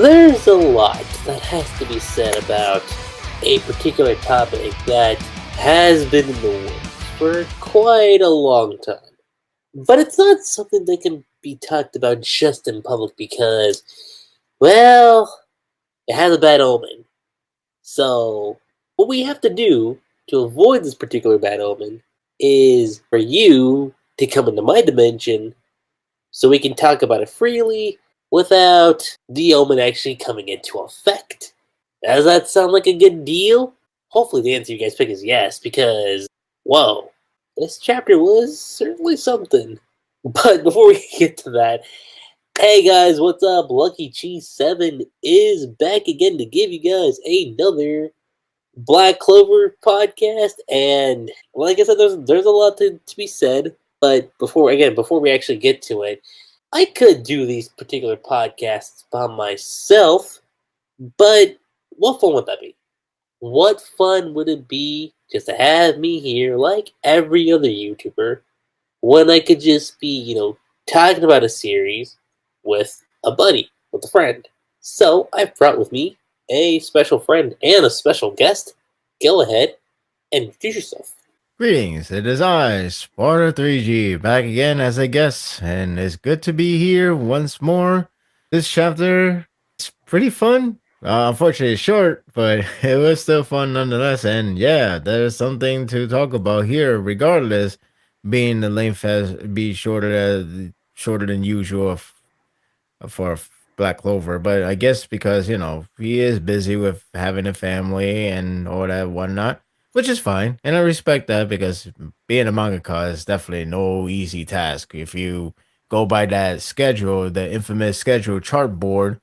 There's a lot that has to be said about a particular topic that has been in the works for quite a long time. But it's not something that can be talked about just in public because, well, it has a bad omen. So, what we have to do to avoid this particular bad omen is for you to come into my dimension so we can talk about it freely without the omen actually coming into effect. Does that sound like a good deal? Hopefully the answer you guys pick is yes, because, whoa, this chapter was certainly something. But before we get to that, hey guys, what's up? Lucky Cheese 7 is back again to give you guys another Black Clover podcast. And like I said, there's a lot to be said. But before we actually get to it, I could do these particular podcasts by myself, but what fun would that be? What fun would it be just to have me here like every other YouTuber when I could just be, talking about a series with a buddy, with a friend? So I've brought with me a special friend and a special guest. Go ahead and introduce yourself. Greetings, it is I, Sparda3g, back again as a guest, and it's good to be here once more. This chapter is pretty fun. Unfortunately, it's short, but it was still fun nonetheless. And yeah, there's something to talk about here, regardless, being the length has be shorter than usual for Black Clover. But I guess because he is busy with having a family and all that whatnot, which is fine, and I respect that because being a mangaka is definitely no easy task. If you go by that schedule, the infamous schedule chart board,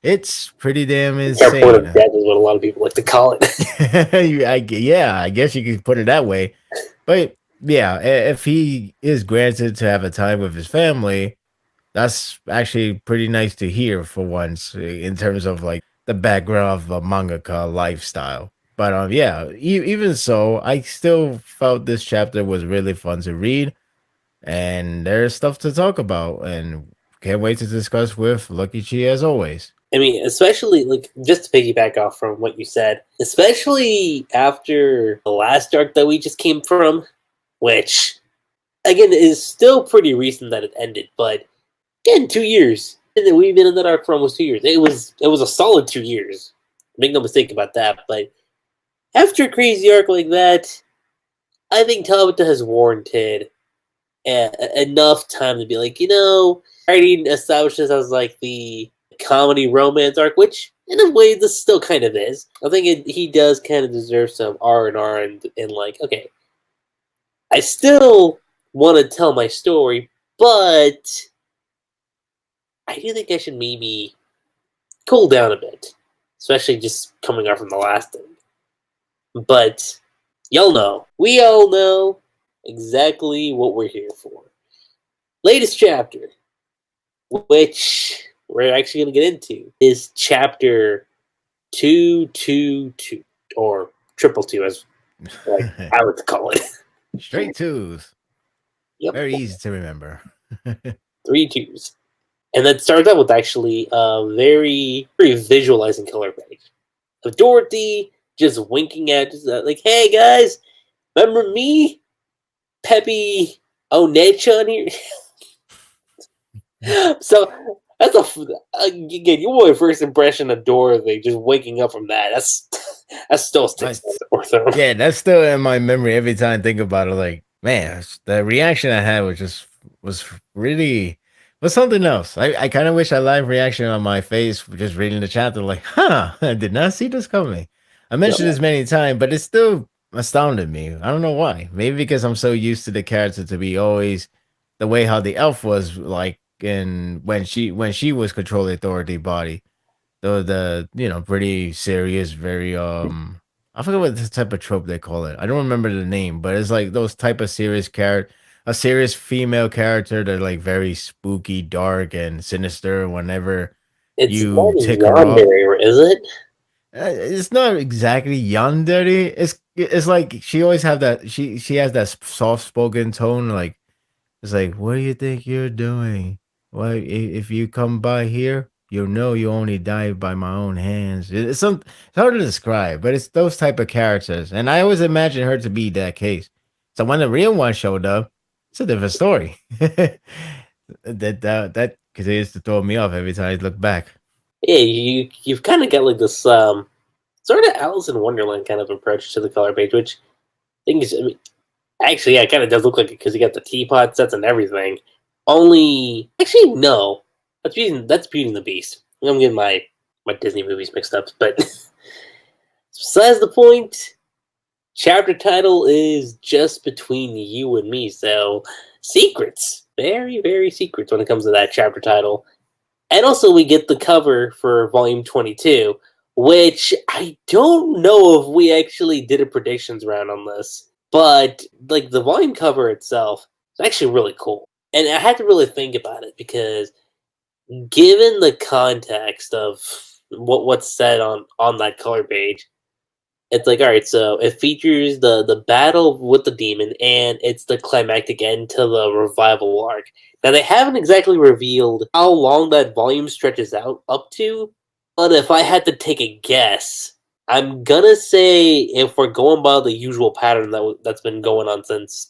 it's pretty damn Airport of insane. Death is what a lot of people like to call it. Yeah, I guess you could put it that way. But yeah, if he is granted to have a time with his family, that's actually pretty nice to hear for once in terms of like the background of a mangaka lifestyle. But yeah, even so, I still felt this chapter was really fun to read, and there's stuff to talk about, and can't wait to discuss with Lucky Chi as always. I mean, especially like just to piggyback off from what you said, especially after the last arc that we just came from, which again is still pretty recent that it ended, but again, 2 years. We've been in that arc for almost 2 years. It was a solid 2 years. Make no mistake about that. But after a crazy arc like that, I think Tabata has warranted enough time to be like, already established this as like the comedy romance arc, which in a way this still kind of is. I think he does kind of deserve some R&R and like, okay, I still want to tell my story, but I do think I should maybe cool down a bit, especially just coming off from the last thing. But we all know exactly what we're here for. Latest chapter, which we're actually going to get into, is chapter 222, or triple two, as like I would call it. Straight twos. Yep, Very easy to remember. 3 twos. And that starts out with actually a very, very visualizing color page of Dorothy just winking at, like, hey guys, remember me? Peppy Onechan here? So, again, your boy first impression of Dorothy just waking up from that. That still sticks with her. Yeah, that's still in my memory every time I think about it. Like, man, the reaction I had was really was something else. I kind of wish I live reaction on my face just reading the chapter. Like, I did not see this coming. I mentioned this many times, but it still astounded me. I don't know why. Maybe because I'm so used to the character to be always the way how the elf was like, and when she was controlling authority body, the pretty serious, very I forget what this type of trope they call it. I don't remember the name, but it's like those type of serious character, a serious female character that like very spooky, dark, and sinister. Whenever It's you not a tick her off, yandere, is it? it's not exactly yandere. It's like she always have that. She has that soft spoken tone. Like it's like, what do you think you're doing? Why if you come by here? you'll know you only died by my own hands. It's hard to describe, but it's those type of characters, and I always imagined her to be that case. So when the real one showed up, it's a different story. That continues to throw me off every time I look back. Yeah, you've kind of got like this sort of Alice in Wonderland kind of approach to the color page, which I think is, I mean, actually, yeah, it kind of does look like it because you got the teapot sets and everything. Only, actually, no, that's Beauty and the Beast. I'm getting my Disney movies mixed up, but besides the point. Chapter title is Just Between You and Me, so secrets. Very, very secrets when it comes to that chapter title. And also, we get the cover for Volume 22, which I don't know if we actually did a predictions round on this, but like the volume cover itself is actually really cool. And I had to really think about it because given the context of what's said on that color page, it's like, all right, so it features the battle with the demon, and it's the climactic end to the revival arc. Now they haven't exactly revealed how long that volume stretches out up to, but if I had to take a guess, I'm gonna say if we're going by the usual pattern that's been going on since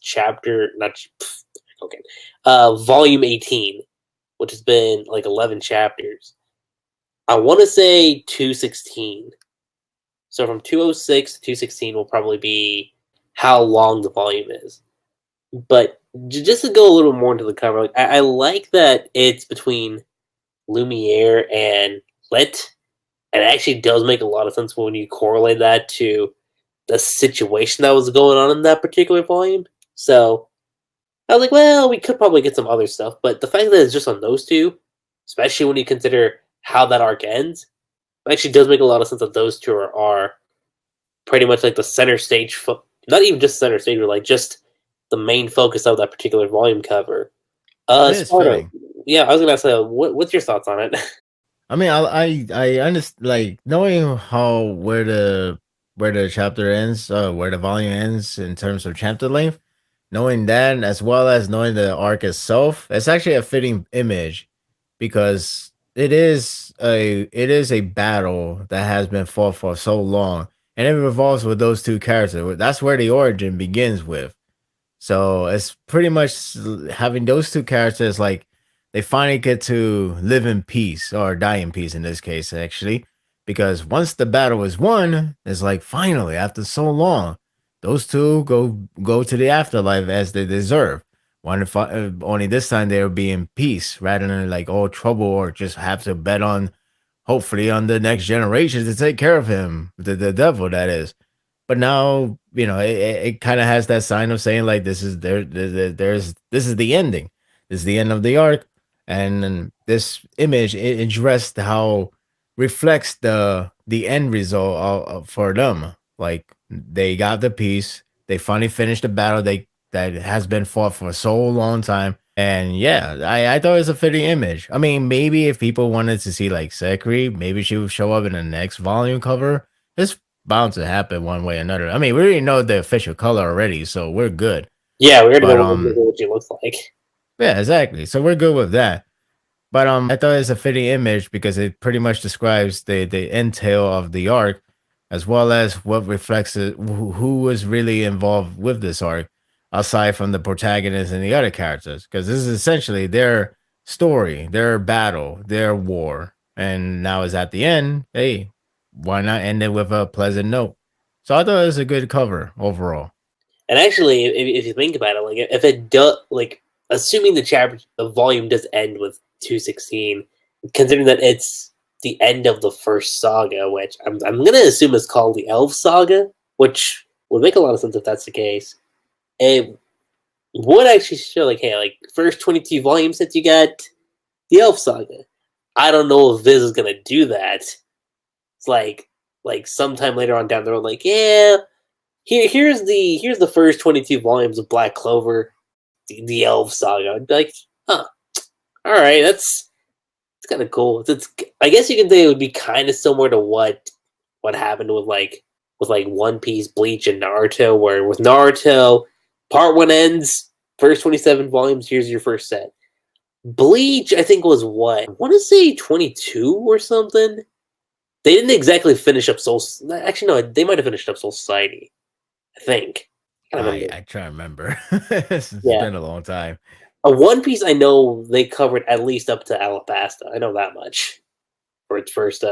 volume 18, which has been like 11 chapters. I want to say 216. So from 206 to 216 will probably be how long the volume is. But just to go a little more into the cover, like I like that it's between Lumiere and Lit. And it actually does make a lot of sense when you correlate that to the situation that was going on in that particular volume. So I was like, well, we could probably get some other stuff, but the fact that it's just on those two, especially when you consider how that arc ends, actually does make a lot of sense that those two are pretty much like the center stage, not even just center stage, but like just the main focus of that particular volume cover. It is Sparta, fitting. yeah, I was gonna say, what's your thoughts on it? I mean, I understand, like knowing how where the chapter ends, where the volume ends in terms of chapter length. Knowing that, as well as knowing the arc itself, it's actually a fitting image because it is a battle that has been fought for so long, and it revolves with those two characters. That's where the origin begins with. So it's pretty much having those two characters, like they finally get to live in peace or die in peace in this case, actually, because once the battle is won, it's like finally after so long, those two go to the afterlife as they deserve. Only this time they'll be in peace rather than like all trouble or just have to bet on hopefully on the next generation to take care of him, the devil that is. But now, it kind of has that sign of saying like this is there's this is the ending. This is the end of the arc, and this image it addressed how reflects the end result for them. Like they got the peace, they finally finished the battle that has been fought for so long time. And yeah, I thought it was a fitting image. I mean, maybe if people wanted to see like Sekri, maybe she would show up in the next volume cover. It's bound to happen one way or another. I mean, we already know the official color already, so we're good. Yeah, we already But know what she looks like. yeah, exactly. So we're good with that. But I thought it's a fitting image because it pretty much describes the entail of the arc, as well as what reflects it, who was really involved with this arc, aside from the protagonist and the other characters. Because this is essentially their story, their battle, their war, and now is at the end. Hey, why not end it with a pleasant note? So I thought it was a good cover overall. And actually, if you think about it, like if it does, like assuming the volume does end with 216, considering that it's the end of the first saga, which I'm gonna assume is called the Elf Saga, which would make a lot of sense if that's the case. It would actually show like, hey, like first 22 volumes that you got the Elf Saga. I don't know if Viz is gonna do that. It's like sometime later on down the road, like, yeah, here's the first 22 volumes of Black Clover, the Elf Saga. I'd be like, huh, all right, it's kind of cool. I guess you can say it would be kind of similar to what happened with like One Piece, Bleach, and Naruto, where with Naruto, part one ends, first 27 volumes. Here's your first set. Bleach, I think, was what? I want to say 22 or something. They didn't exactly finish up Soul. Actually, no, they might have finished up Soul Society. I think. I can't remember. I try to remember. It's Yeah. been a long time. A One Piece, I know they covered at least up to Alabasta. I know that much for its first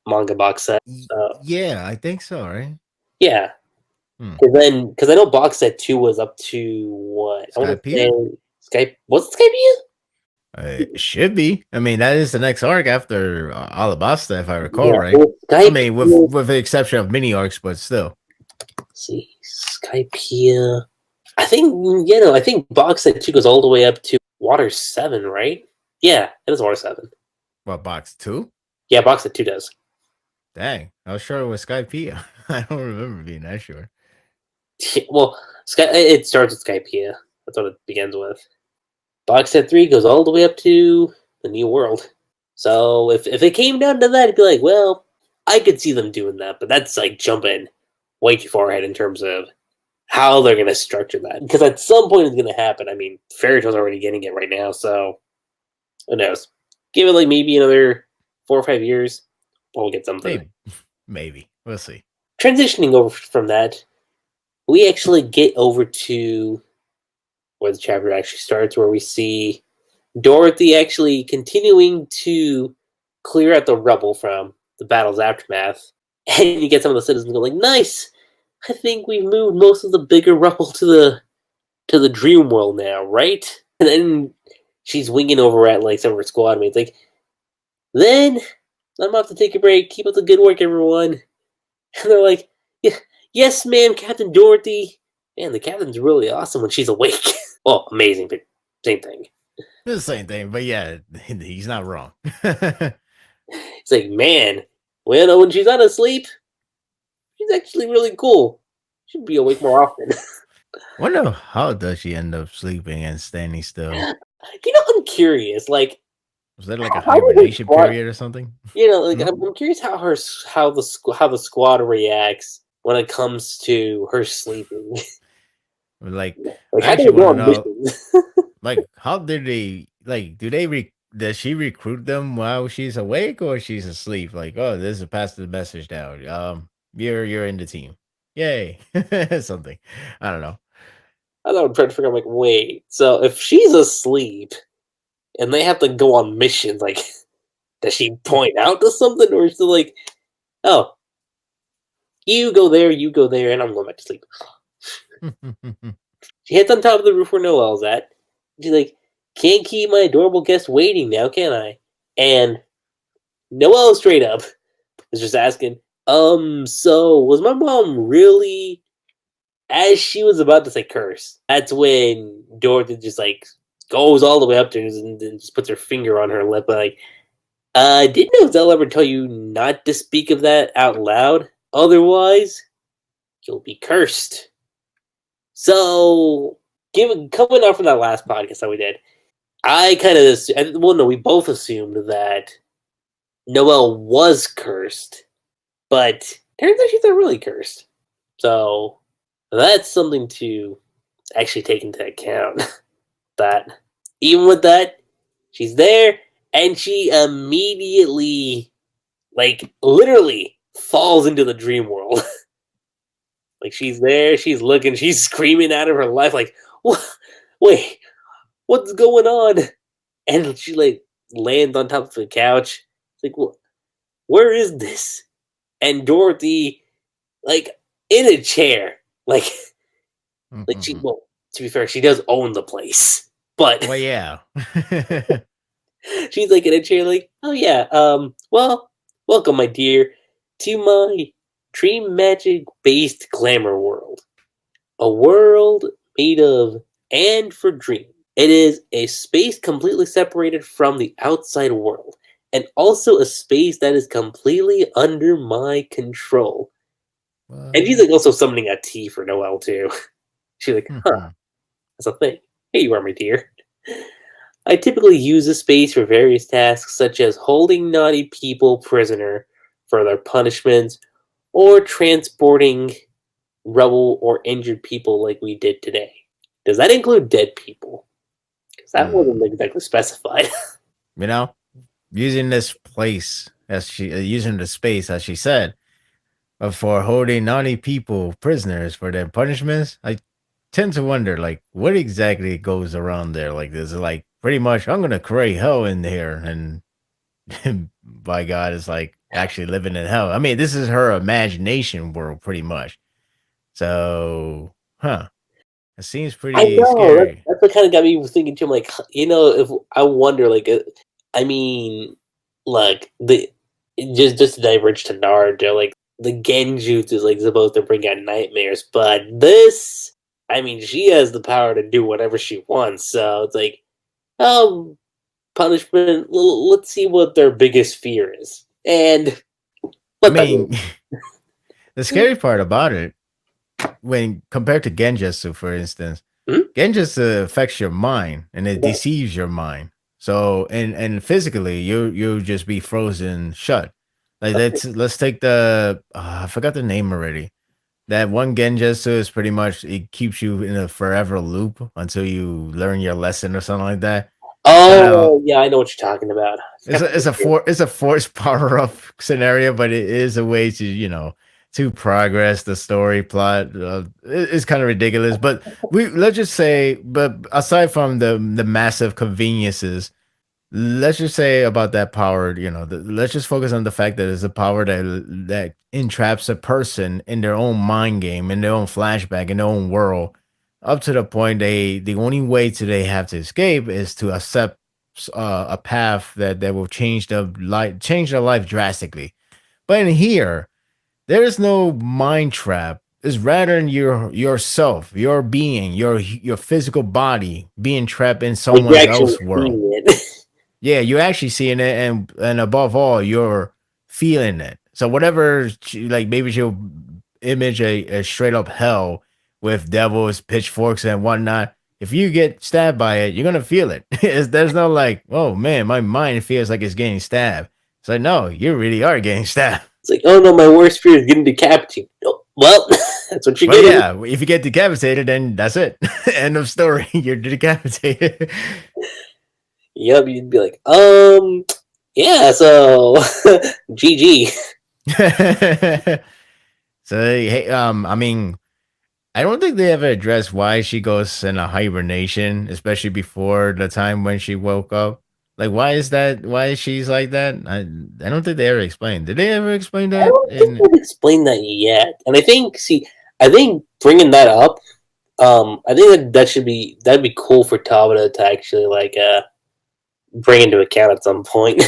manga box set. Yeah, I think so, right? Yeah, Hmm. because I know box set 2 was up to what? I want to say Skypiea? Skype. Was it Skypiea? It should be. I mean, that is the next arc after Alabasta, if I recall Yeah, right. well, I Skype. mean, with the exception of mini arcs, but still. Let's see, Skypiea. I think I think box set 2 goes all the way up to Water 7, right? Yeah, it is Water 7. What, box 2? Yeah, box set 2 does. Dang, I was sure it was Skypiea. I don't remember being that sure. Well, it starts with Skypiea. That's what it begins with. Box set 3 goes all the way up to the New World. So if it came down to that, it'd be like, well, I could see them doing that, but that's like jumping way too far ahead in terms of how they're going to structure that. Because at some point it's going to happen. I mean, Fairy Tail's already getting it right now, so who knows? Give it like maybe another 4 or 5 years, we'll get something. Maybe. We'll see. Transitioning over from that, we actually get over to where the chapter actually starts, where we see Dorothy actually continuing to clear out the rubble from the battle's aftermath. And you get some of the citizens going, nice! I think we've moved most of the bigger rubble to the dream world now, right? And then she's winging over at like some of her squad mates, like, then I'm off to take a break. Keep up the good work, everyone. And they're like, yeah, yes, ma'am, Captain Dorothy. Man, the captain's really awesome when she's awake. Well, amazing, but same thing. It's the same thing, but yeah, he's not wrong. It's like, man, well, when she's not asleep, she's actually really cool. She'd be awake more often. Wonder how does she end up sleeping and standing still? I'm curious. Like, Was there like a how did her hibernation squad? period or something? Like, I'm curious how the squad reacts when it comes to her sleeping. Like, Like, I how do actually they go want to on know, missions? like, how did they, like, does she recruit them while she's awake or she's asleep? Like, oh, this is pass the message down. You're in the team. Yay. Something. I don't know. I thought I'm trying to figure out. Like, wait, so if she's asleep and they have to go on missions, like, does she point out to something, or is it like, oh, you go there, and I'm going back to sleep? She hits on top of the roof where Noelle's at. She's like, can't keep my adorable guest waiting now, can I? And Noelle straight up is just asking, so was my mom really, as she was about to say curse, that's when Dorothy just like goes all the way up to her and then just puts her finger on her lip, like, didn't Noelle ever tell you not to speak of that out loud? Otherwise, you'll be cursed. So, coming off from that last podcast that we did, I kind of, well, no, we both assumed that Noelle was cursed, but turns out she's not really cursed. So, that's something to actually take into account. That even with that, she's there, and she immediately, like, literally falls into the dream world. Like, she's there, she's looking, she's screaming out of her life, like, what? Wait, what's going on? And she, like, lands on top of the couch. It's like, where is this? And Dorothy, like, in a chair. Like, well, to be fair, she does own the place. But Well, yeah. she's, like, in a chair, like, oh, yeah, well, welcome, my dear, to my dream magic-based glamour world. A world made of and for dreams. It is a space completely separated from the outside world, and also a space that is completely under my control. And she's like also summoning a T for Noelle too. She's like, huh, that's a thing. Here you are, my dear. I typically use this space for various tasks such as holding naughty people prisoner for their punishments or transporting rubble or injured people like we did today. Does that include dead people? That wasn't exactly specified. You know, using this place as she using the space as she said for holding naughty people prisoners for their punishments. I tend to wonder, like, what exactly goes around there. Like, there's like pretty much, I'm gonna create hell in here, and by God, it's like actually living in hell. I mean, this is her imagination world, pretty much. So, huh? It seems I pretty know scary. that's what kind of got me thinking too. I'm like, if I wonder, like, I mean, like just to diverge to Naruto, like the Genjutsu is like supposed to bring out nightmares, but this, I mean, she has the power to do whatever she wants. So it's like, um, punishment. Let's see what their biggest fear is, and I what that mean, the scary part about it, when compared to Genjutsu, for instance, is. Genjutsu affects your mind and it deceives your mind. So, and physically, you just be frozen shut. Like let's take the I forgot the name already. That one Genjutsu is pretty much it keeps you in a forever loop until you learn your lesson or something like that. Kind of Oh yeah, I know what you're talking about. it's a forced power up scenario, but it is a way to to progress the story plot. It's kind of ridiculous, but let's just say, but aside from the massive conveniences, let's just say about that power. Let's just focus on the fact that it's a power that entraps a person in their own mind game, in their own flashback, in their own world, up to the point the only way they have to escape is to accept a path that will change their life drastically. But in here, there is no mind trap. It's rather in yourself, your being, your physical body being trapped in Like you're someone's actually else world. seeing it. Yeah, you're actually seeing it, and above all, you're feeling it. So whatever, like maybe she'll image a straight up hell with devils, pitchforks, and whatnot. If you get stabbed by it, you're gonna feel it. There's no like, oh man, my mind feels like it's getting stabbed. It's like, no, you really are getting stabbed. It's like, oh no, my worst fear is getting decapitated. Oh, well, that's what you're Well, getting. yeah, if you get decapitated, then that's it. End of story. You're decapitated. Yep, you'd be like, yeah, so GG. So, hey, I mean, I don't think they ever addressed why she goes in a hibernation, especially before the time when she woke up. Like, why is that? Why she's like that? I don't think they ever explained. Did they ever explain I that? don't think they've explained that yet, and I think bringing that up, I think that'd be cool for Tabata to actually like bring into account at some point.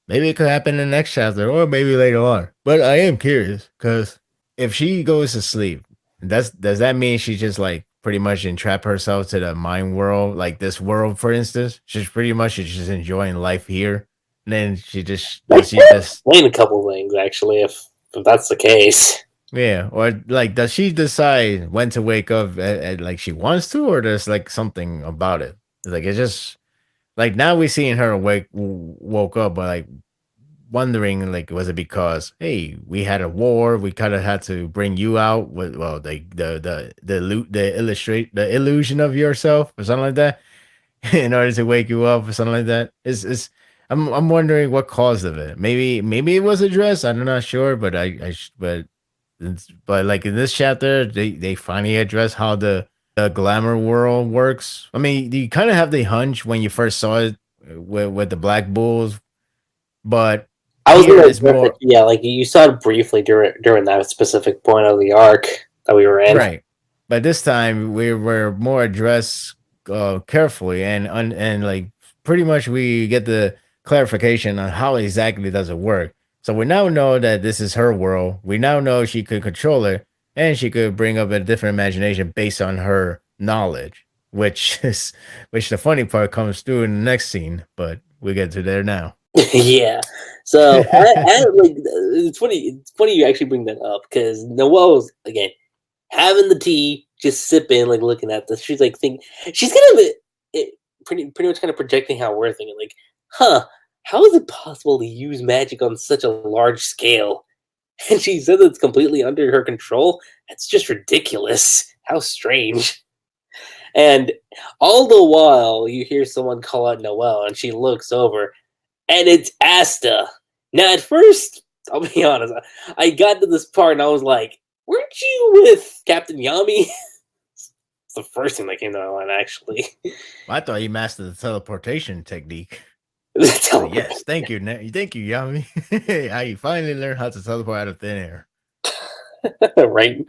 Maybe it could happen in the next chapter, or maybe later on. But I am curious because if she goes to sleep, does that mean she just like pretty much entrap herself to the mind world, like this world, for instance? She's pretty much just enjoying life here. And then she just That does she could just explain a couple things actually, if that's the case. yeah, or like does she decide when to wake up like she wants to, or there's like something about it? Like it's just like now we seeing her woke up, but like wondering like was it because hey we had a war, we kind of had to bring you out with well the illustrate the illusion of yourself or something like that in order to wake you up or something like that. It's I'm wondering what caused of it. Maybe it was addressed. I'm not sure, but but like in this chapter they finally address how the glamour world works. I mean, you kind of have the hunch when you first saw it with the black bulls, but I was here gonna it's address it, more yeah, like you saw it briefly during that specific point of the arc that we were in. right. But this time we were more addressed carefully and like pretty much we get the clarification on how exactly does it work. So we now know that this is her world. We now know she could control it and she could bring up a different imagination based on her knowledge, which is which the funny part comes through in the next scene, but we get to there now. Yeah. So like it's funny. It's funny you actually bring that up because Noelle's again having the tea, just sipping, like looking at this. She's like thinking she's kind of pretty much kind of projecting how we're thinking. Like, huh? How is it possible to use magic on such a large scale? And she says it's completely under her control. That's just ridiculous. How strange. And all the while, you hear someone call out Noelle, and she looks over, and it's Asta. Now, at first, I'll be honest, I got to this part and I was like, "Weren't you with Captain Yami?" It's the first thing that came to my mind, actually. I thought you mastered the teleportation technique. Tell Like, yes, thank you, thank you, Yami. I finally learned how to teleport out of thin air. right?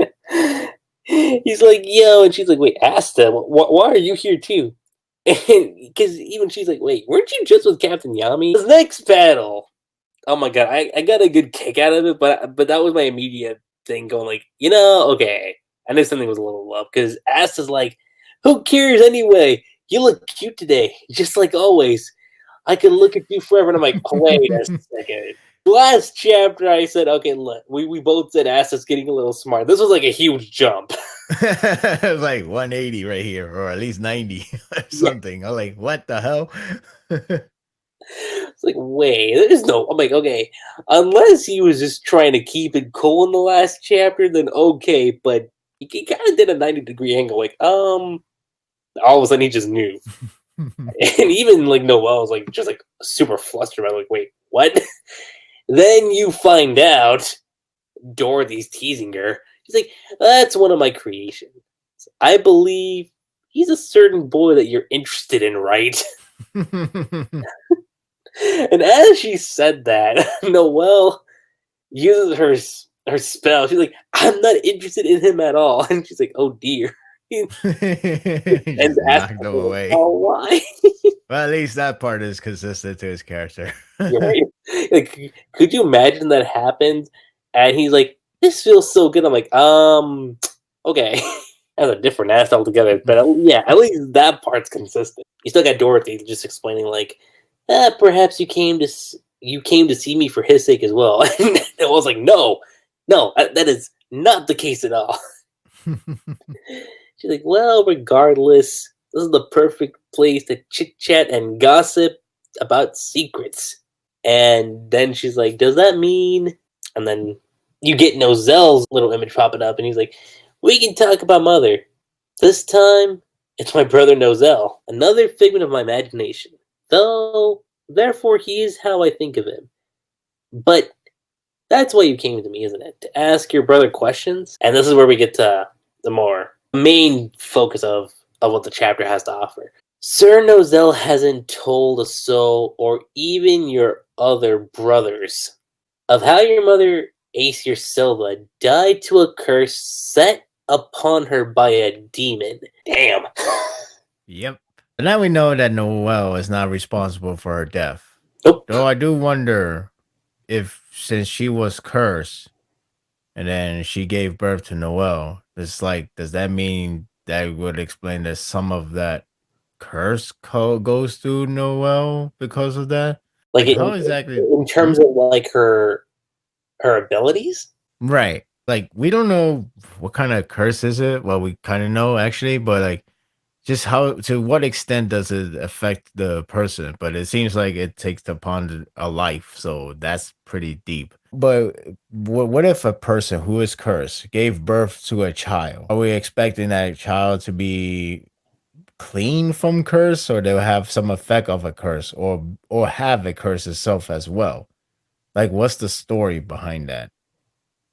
He's like, "Yo," and she's like, "Wait, Asta, why are you here too?" And because even she's like, "Wait, weren't you just with Captain Yami?" This next battle, oh my god, I got a good kick out of it, but that was my immediate thing going like, okay. I knew something was a little up because Asta's like, "Who cares anyway? You look cute today, just like always. I can look at you forever." And I'm like, oh, wait a second. Last chapter, I said, okay, look, we both said Asta's getting a little smart. This was like a huge jump. It was like 180 right here, or at least 90 or Yeah. something. I'm like, what the hell? It's like, wait, there's no. I'm like, okay, unless he was just trying to keep it cool in the last chapter, then okay. But he kind of did a 90-degree angle, like, all of a sudden he just knew, and even like Noelle was like, just like super flustered. I'm like, wait, what? Then you find out Dorothy's teasing her. She's like, that's one of my creations. I believe he's a certain boy that you're interested in, right? And as she said that, Noelle uses her spell. She's like, I'm not interested in him at all. And she's like, oh dear. And Just asks, knocked them away. oh, why? Well, at least that part is consistent to his character. You're right. Like, could you imagine that happened? And he's like, this feels so good. I'm like, okay. That's a different ass altogether. But yeah, at least that part's consistent. You still got Dorothy just explaining like, perhaps you came to see me for his sake as well. And I was like, no, that is not the case at all. She's like, well, regardless, this is the perfect place to chit chat and gossip about secrets. And then she's like, does that mean? And then you get Nozelle's little image popping up, and he's like, we can talk about Mother. This time, it's my brother Nozelle, another figment of my imagination. Though, therefore, he is how I think of him. But that's why you came to me, isn't it? To ask your brother questions? And this is where we get to the more main focus of what the chapter has to offer. Sir Nozelle hasn't told a soul, or even your other brothers, of how your mother, Aesir Silva, died to a curse set upon her by a demon. Damn. Yep. But now we know that Noelle is not responsible for her death. Nope. Though I do wonder if, since she was cursed and then she gave birth to Noelle, it's like, does that mean that would explain that some of that curse goes through Noelle because of that? Like How exactly? in terms of like her abilities? Right. Like, we don't know what kind of curse is it. Well, we kind of know actually, but like, just how, to what extent does it affect the person? But it seems like it takes upon a life, so that's pretty deep. But what if a person who is cursed gave birth to a child? Are we expecting that child to be clean from curse, or they'll have some effect of a curse, or have a curse itself as well? Like, what's the story behind that?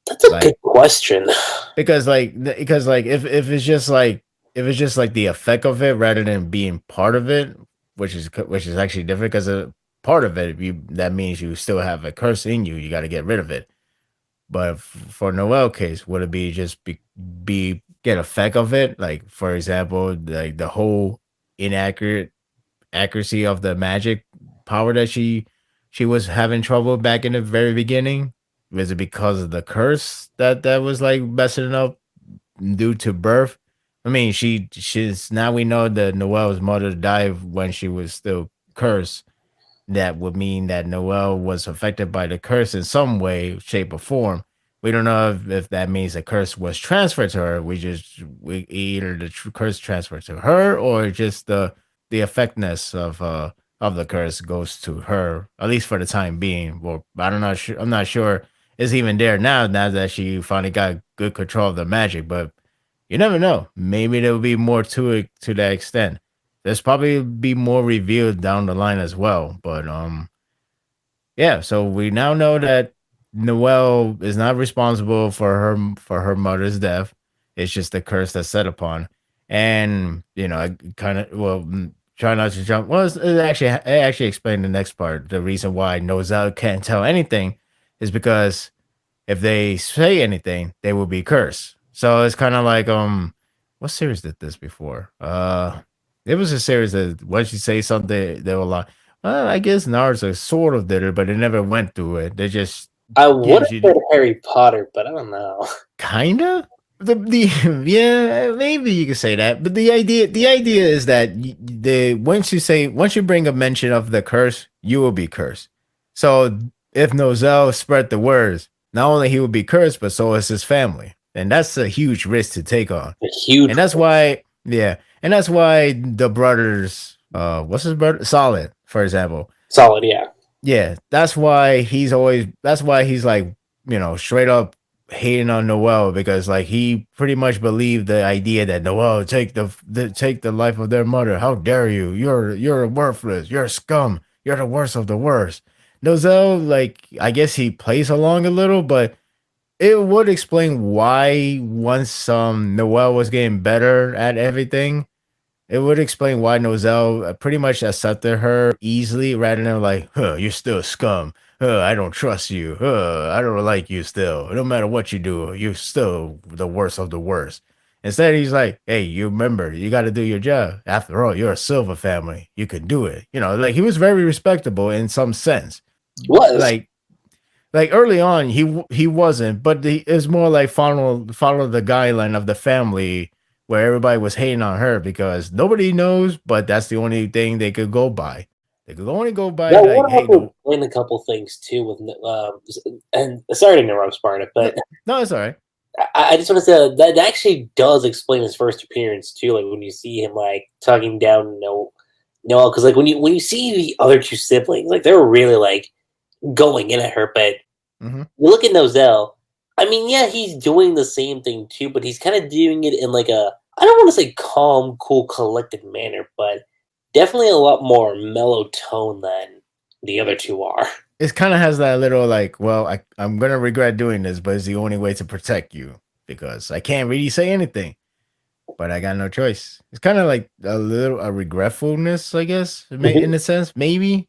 That's a good Like, question. because like if it's just like, if it's just like the effect of it rather than being part of it, which is actually different, because a part of it, that means you still have a curse in you. You got to get rid of it. But for Noelle case, would it be just be get effect of it? Like, for example, like the whole inaccurate accuracy of the magic power that she was having trouble back in the very beginning. Was it because of the curse that was like messing up due to birth? I mean, she's, now we know that Noelle's mother died when she was still cursed. That would mean that Noelle was affected by the curse in some way, shape, or form. We don't know if that means the curse was transferred to her. We either the curse transferred to her, or just the effectiveness of the curse goes to her, at least for the time being. Well, I don't know. I'm not sure it's even there now. Now that she finally got good control of the magic, but You never know. Maybe there will be more to it to that extent. There's probably be more revealed down the line as well. But yeah, so we now know that Noelle is not responsible for her mother's death. It's just a curse that's set upon. And I kind of try not to jump. Well, it actually explained the next part. The reason why Nozel can't tell anything is because if they say anything, they will be cursed. So it's kind of like what series did this before? It was a series that once you say something, they were like, well, I guess Naruto sort of did it, but it never went through it. They just I would gives have you said Harry Potter, but I don't know. kinda the yeah, maybe you could say that, but the idea is that the once you bring a mention of the curse, you will be cursed. So if Nozel spread the words, not only he will be cursed, but so is his family, and that's a huge risk to take on. A huge And that's why, yeah, and that's why the brothers, what's his brother, Solid, for example, solid, yeah. yeah, that's why he's like, straight up hating on Noel because like he pretty much believed the idea that Noel take the life of their mother. How dare you? You're worthless. You're scum. You're the worst of the worst. Nozel, like, I guess he plays along a little, but it would explain why once Noel was getting better at everything, it would explain why Nozel pretty much accepted her easily rather than like, you're still scum. I don't trust you. I don't like you still. No matter what you do, you're still the worst of the worst. Instead, he's like, hey, you remember, you got to do your job. After all, you're a silver family. You can do it. Like he was very respectable in some sense. Was. Like early on, he wasn't, but it's more like follow the guideline of the family where everybody was hating on her because nobody knows, but that's the only thing they could go by. They could only go by Yeah, I like, want to hey, also no, explain a couple things too with, and sorry to interrupt, Sparta, no, but no, it's all right. I just want to say that actually does explain his first appearance too. Like when you see him like talking down Noel, because like when you see the other two siblings, like they're really like going in at her, but Hmm. you look at Nozel. I mean, yeah, he's doing the same thing too, but he's kind of doing it in like a I don't want to say calm, cool, collected manner, but definitely a lot more mellow tone than the other two are. It kind of has that little like, well, I'm gonna regret doing this, but it's the only way to protect you because I can't really say anything, but I got no choice. It's kind of like a regretfulness, I guess, in a sense, maybe.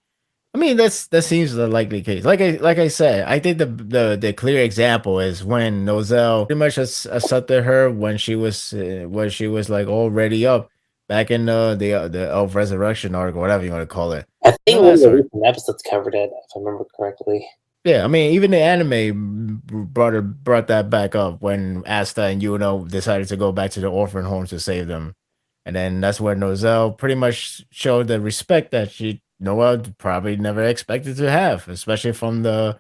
I mean, that seems the likely case. Like I said, I think the clear example is when Nozel pretty much accepted her when she was like already up back in the Elf Resurrection arc or whatever you want to call it. I The think one of last the arc. recent episodes covered it, if I remember correctly. Yeah, I mean, even the anime brought that back up when Asta and Yuno decided to go back to the orphan homes to save them, and then that's where Nozel pretty much showed the respect that she Noel probably never expected to have, especially from the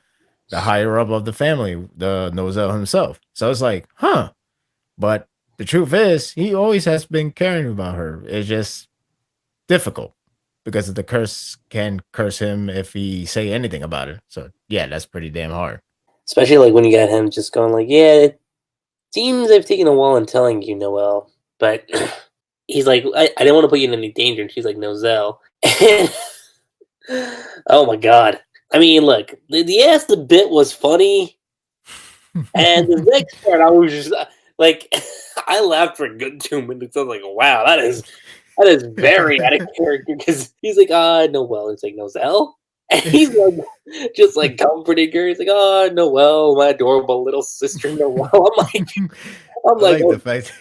higher up of the family, the Nozel himself. So it's like, huh? But the truth is, he always has been caring about her. It's just difficult because the curse can curse him if he say anything about it. So yeah, that's pretty damn hard. Especially like when you got him just going like, "Yeah, it seems I've taken a while in telling you, Noel," but he's like, "I didn't want to put you in any danger," and she's like, "Nozel." Oh my god! I mean, look, the bit was funny, and the next part I was just like, I laughed for a good 2 minutes. I was like, "Wow, that is very out of character." Because he's like, Noel." It's like Nozel, and he's like, just like comforting her. He's like, Noel, my adorable little sister, Noel." I'm I like, like oh. the fact.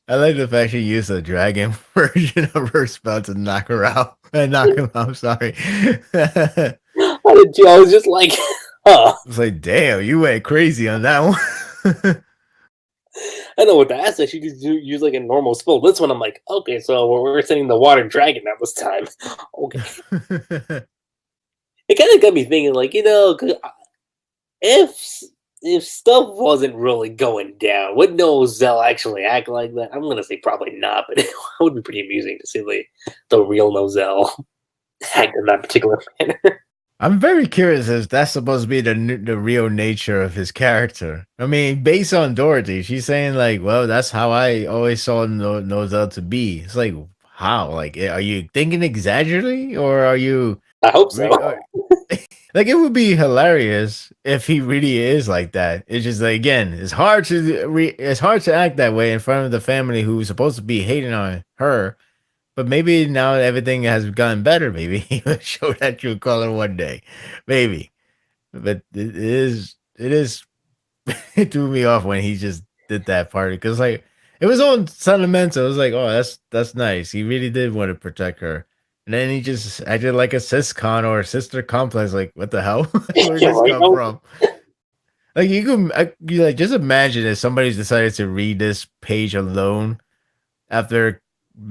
I like the fact she used a dragon version of her spell to knock her out. Knock him out. Sorry. I I did too. I was just like, huh. was like, damn, you went crazy on that one. I know with the Aztec, she just use like a normal spell. This one, I'm like, okay, so we're sending the water dragon at this time. Okay, it kind of got me thinking, like, 'cause if if stuff wasn't really going down, would Nozel actually act like that? I'm gonna say probably not, but it would be pretty amusing to see the real Nozel act in that particular manner. I'm very curious if that's supposed to be the real nature of his character. I mean, based on Dorothy, she's saying like, "Well, that's how I always saw Nozel to be." It's like, how? Like, are you thinking exaggerately, or are you? I hope so. Like, it would be hilarious if he really is like that. It's just like, again, it's hard to act that way in front of the family who's supposed to be hating on her. But maybe now everything has gotten better. Maybe he will show that true color one day. Maybe. But it is it threw me off when he just did that part because like it was all sentimental. It was like, oh, that's nice. He really did want to protect her. And then he just acted like a siscon or a sister complex. Like, what the hell? Where did Yeah, this right. come from? Like you like just imagine if somebody's decided to read this page alone after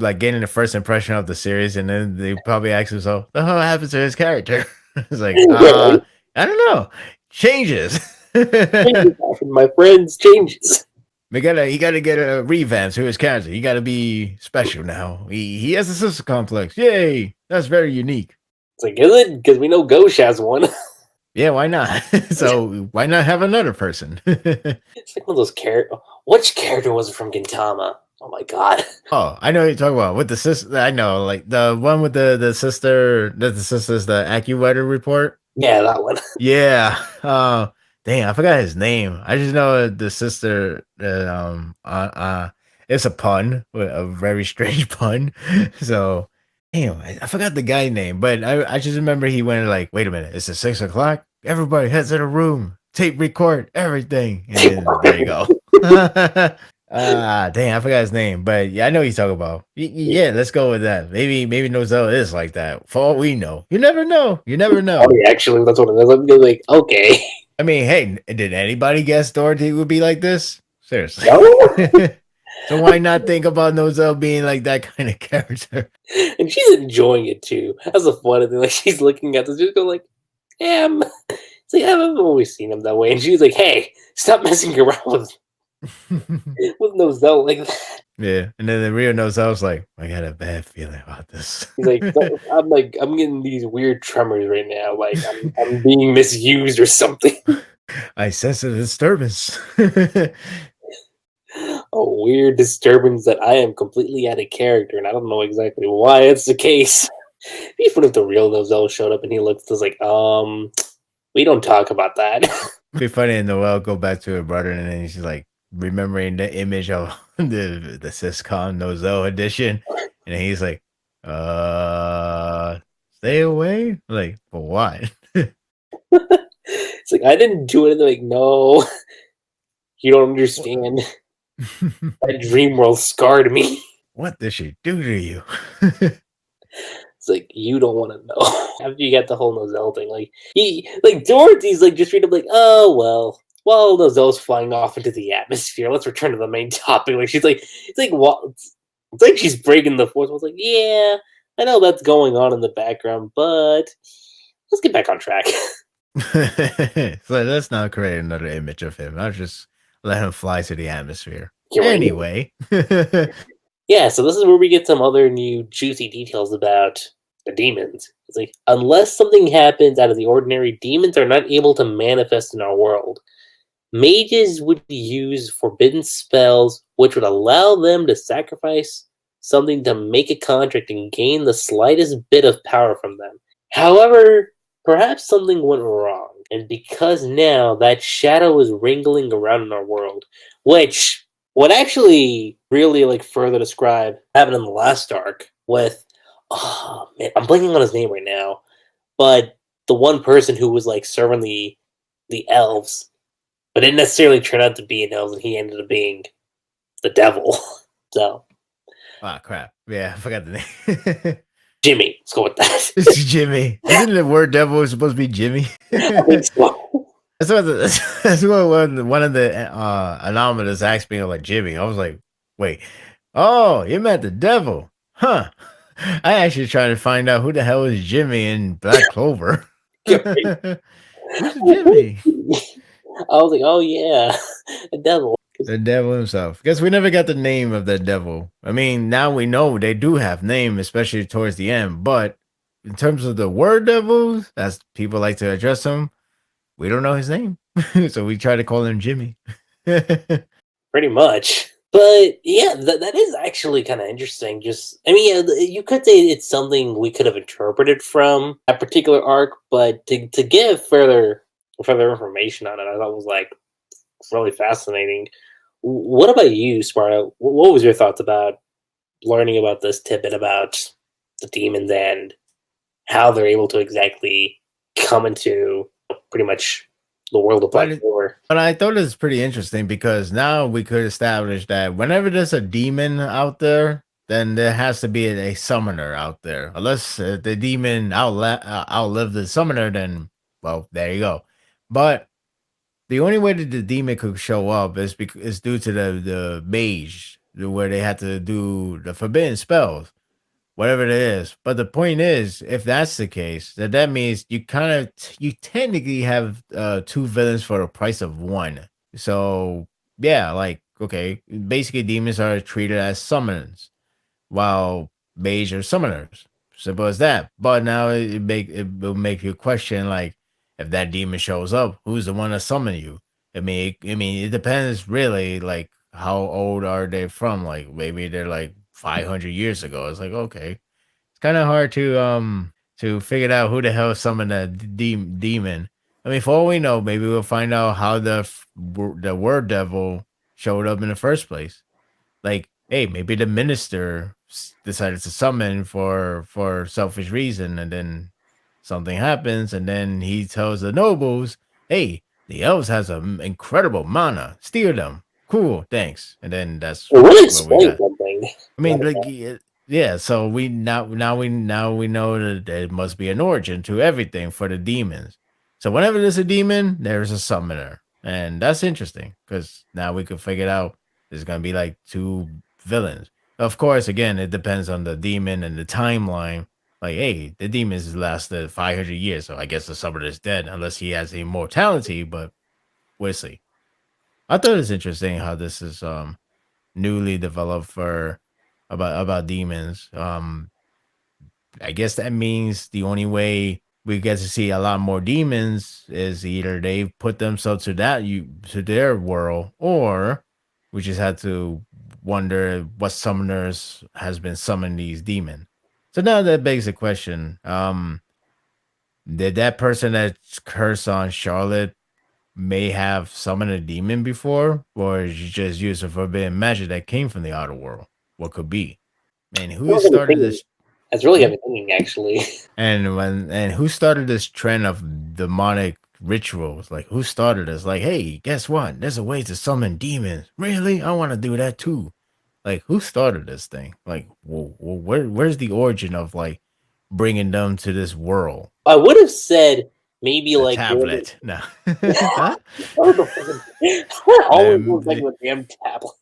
like getting the first impression of the series, and then they probably ask themselves, "The hell happened to his character?" It's like, Yeah, right. I don't know, changes. Changes happen, my friends. Changes. He gotta get a revamp to his character. He gotta be special now. He has a sister complex. Yay! That's very unique. It's like, is it? Because we know Ghosh has one. Yeah, why not? So why not have another person? It's like one of those characters. Which character was it from Gintama? Oh my god. Oh, I know what you're talking about with the sister. I know, like the one with the sister. The sister's the AccuWeather report. Yeah, that one. Yeah. Dang, I forgot his name. I just know the sister. It's a pun, a very strange pun. So, damn, I forgot the guy name, but I just remember he went like, "Wait a minute, it's at 6 o'clock. Everybody heads to the room, tape record everything," and then there you go. Dang, I forgot his name, but yeah, I know he's talking about. Yeah, let's go with that. Maybe Nozel is like that. For all we know, you never know. You never know. Oh, yeah, actually, that's what it is. I'm like, okay. I mean, hey, did anybody guess Dorothy would be like this? Seriously. No? So why not think about Nozel being like that kind of character? And she's enjoying it too. That's the funny thing. Like, she's looking at this, just going like, yeah, it's like, I've always seen him that way. And she's like, hey, stop messing around with Nozel like that. Yeah, and then the real Nozel's like, I got a bad feeling about this. He's like, I'm getting these weird tremors right now. Like, I'm being misused or something. I sense a disturbance. A weird disturbance that I am completely out of character, and I don't know exactly why it's the case. Even if the real Nozel showed up and he looks just like, we don't talk about that. Be funny, and Noelle go back to her brother, and then she's like remembering the image of the Syscon Nozel edition, and he's like, stay away." Like, for what? It's like, I didn't do anything. Like, no, you don't understand. That dream world scarred me. What did she do to you? It's like, you don't want to know. After you get the whole Nozel thing, like Dorothy's like just straight up like, oh well. Well, Nozel's flying off into the atmosphere. Let's return to the main topic. Like, she's like, it's like what? It's like she's breaking the fourth wall. It's like, yeah, I know that's going on in the background, but let's get back on track. So let's not create another image of him. I'll just let him fly to the atmosphere. You're right. Anyway. Yeah, so this is where we get some other new juicy details about the demons. It's like, unless something happens out of the ordinary, demons are not able to manifest in our world. Mages would use forbidden spells, which would allow them to sacrifice something to make a contract and gain the slightest bit of power from them. However, perhaps something went wrong, and because now that shadow is wriggling around in our world, which would actually really like further describe what happened in the last arc with, oh man, I'm blanking on his name right now, but the one person who was like serving the elves, but didn't necessarily turn out to be an elf, and he ended up being the devil. So, Crap. Yeah, I forgot the name. Jimmy, let's go with that. It's Jimmy. Isn't the word devil supposed to be Jimmy? I think so. That's what one of the anomalies asked me, like, Jimmy. I was like, wait. Oh, you meant the devil. Huh. I actually tried to find out who the hell is Jimmy in Black Clover. Who's Jimmy? I was like, oh yeah, the devil. The devil himself. Guess we never got the name of that devil. I mean, now we know they do have name, especially towards the end, but in terms of the word devil, as people like to address him, we don't know his name, so we try to call him Jimmy. Pretty much. But yeah, that is actually kind of interesting. Just, I mean, yeah, you could say it's something we could have interpreted from that particular arc, but to give further information on it, I thought was like really fascinating. What about you, Sparta? What was your thoughts about learning about this tidbit about the demons and how they're able to exactly come into pretty much the world of but Black it, Clover? but I thought it was pretty interesting because now we could establish that whenever there's a demon out there, then there has to be a summoner out there. Unless the demon outlived the summoner, then well, there you go. But the only way that the demon could show up is due to the mage, where they had to do the forbidden spells, whatever it is. But the point is, if that's the case, that means you kind of you technically have two villains for the price of one. So yeah, like okay, basically demons are treated as summons, while mage are summoners. Simple as that. But now it will make you question like if that demon shows up, who's the one to summon you? I mean it depends really like how old are they from? Like maybe they're like 500 years ago. It's like okay, it's kind of hard to figure out who the hell summoned that demon. I mean, for all we know, maybe we'll find out how the word devil showed up in the first place. Like, hey, maybe the minister decided to summon for selfish reason, and then something happens, and then he tells the nobles, "Hey, the elves has an incredible mana. Steal them. Cool, thanks." And then that's It would what we explain got. something. I mean, like, yeah. So we now we know that there must be an origin to everything for the demons. So whenever there's a demon, there's a summoner, and that's interesting because now we can figure it out. There's gonna be like two villains. Of course, again, it depends on the demon and the timeline. Like, hey, the demons lasted 500 years, so I guess the summoner is dead unless he has immortality. But we'll see. I thought it was interesting how this is newly developed for about demons. I guess that means the only way we get to see a lot more demons is either they put themselves to their world, or we just had to wonder what summoners has been summoning these demons. So now that begs the question: did that person that's cursed on Charlotte may have summoned a demon before, or is you just use a forbidden magic that came from the outer world? What could be? And who Really heavy started thinking. this? It's really Hmm? heavy thinking, actually. And who started this trend of demonic rituals? Like who started this? Like, hey, guess what? There's a way to summon demons. Really? I want to do that too. Like, who started this thing? Like, where's the origin of like bringing them to this world? I would have said maybe The like during tablet. No. the, Huh? oh, the fucking, always goes back The, to the damn tablet.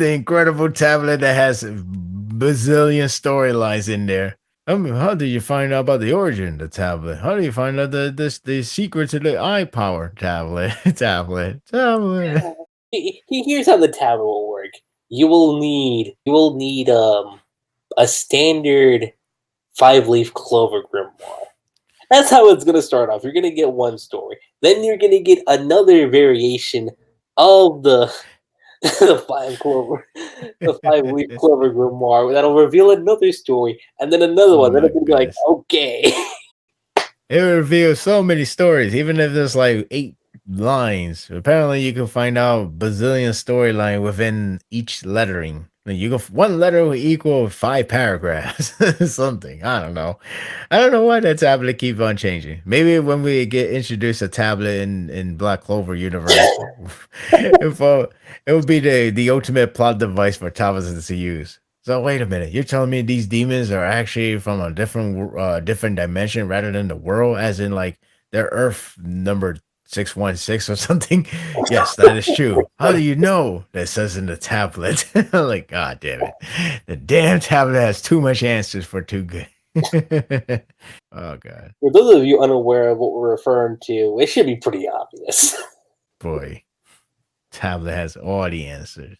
the incredible tablet that has bazillion storylines in there. I mean, how did you find out about the origin of the tablet? How do you find out the secret to the eye power tablet? Tablet. Here's how the tablet will work. You will need a standard 5 leaf clover grimoire. That's how it's gonna start off. You're gonna get one story. Then you're gonna get another variation of the 5 leaf clover grimoire that'll reveal another story, and then another Oh one. Then my it's gonna be like, goodness. okay. It reveals so many stories, even if there's like 8 lines. Apparently, you can find out bazillion storyline within each lettering. Like you go, one letter will equal 5 paragraphs, something. I don't know. I don't know why that tablet keeps on changing. Maybe when we get introduced a tablet in Black Clover universe, if it would be the ultimate plot device for tablets to use. So wait a minute, you're telling me these demons are actually from a different dimension rather than the world, as in like they're Earth number 616 or something? Yes, that is true. How do you know? That says in the tablet. Like, god damn it, the damn tablet has too much answers for too good. Oh god, For those of you unaware of what we're referring to, it should be pretty obvious. boy, tablet has all the answers.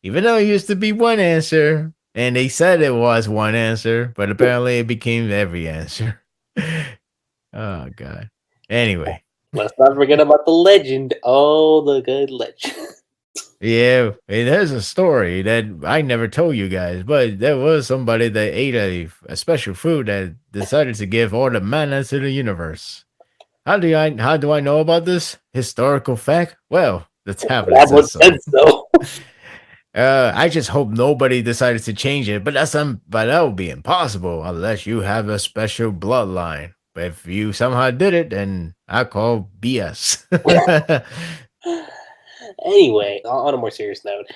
Even though it used to be one answer, And they said it was one answer, but apparently it became every answer. Oh god. Anyway. Let's not forget about the legend. Oh, the good legend. Yeah, there's a story that I never told you guys, but there was somebody that ate a special food that decided to give all the mana to the universe. How do I know about this historical fact? Well, the tablet That says was so. sense, though. I just hope nobody decided to change it, but that would be impossible unless you have a special bloodline. But if you somehow did it, then I call BS. Anyway, on a more serious note,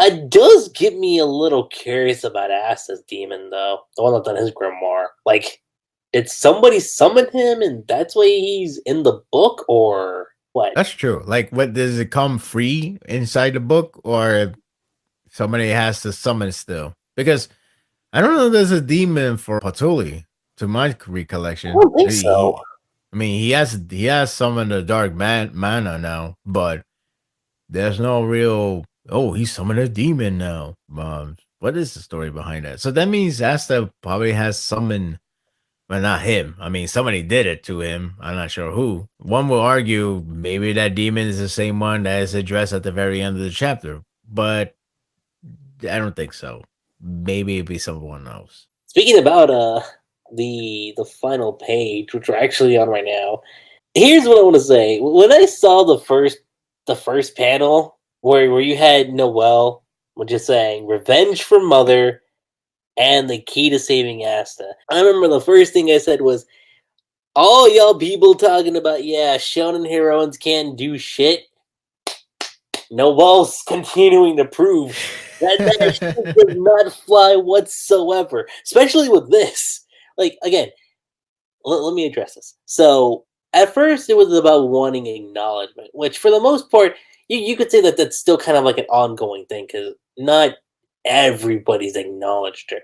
it does get me a little curious about Asta's demon, though. The one that's on his grimoire. Like, did somebody summon him and that's why he's in the book, or what? That's true. Like, what does it come free inside the book, or somebody has to summon still? Because I don't know. If there's a demon for Patuli, to my I recollection. don't think so. I mean, he has summoned the dark mana now, but there's no real. Oh, he summoned a demon now. What is the story behind that? So that means Asta probably has summoned. Well, not him. I mean, somebody did it to him. I'm not sure who. One will argue maybe that demon is the same one that is addressed at the very end of the chapter, but I don't think so. Maybe it'd be someone else. Speaking about the final page, which we're actually on right now, here's what I want to say. When I saw the first panel where you had Noelle just saying revenge for mother and the key to saving Asta, I remember the first thing I said was, all y'all people talking about, yeah, shounen heroines can't do shit. Noelle's continuing to prove that shit does not fly whatsoever, especially with this. Like, again, let me address this. So, at first, it was about wanting acknowledgement, which for the most part, you could say that that's still kind of like an ongoing thing because not everybody's acknowledged her.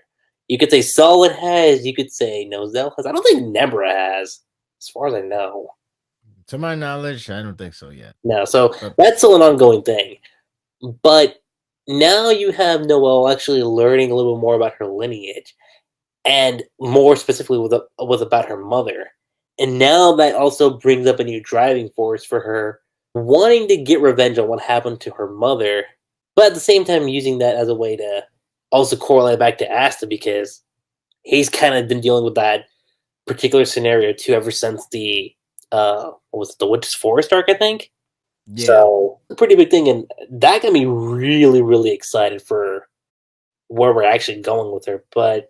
You could say Solid has, you could say Nozel has. I don't think Nebra has, as far as I know. To my knowledge, I don't think so yet. No, so But that's still an ongoing thing. But now you have Noelle actually learning a little more about her lineage, and more specifically with about her mother. And now that also brings up a new driving force for her wanting to get revenge on what happened to her mother, but at the same time using that as a way to also correlate back to Asta because he's kind of been dealing with that particular scenario too ever since the what was it, the Witch's Forest arc, I think. yeah, So a pretty big thing, and that got me really, really excited for where we're actually going with her. But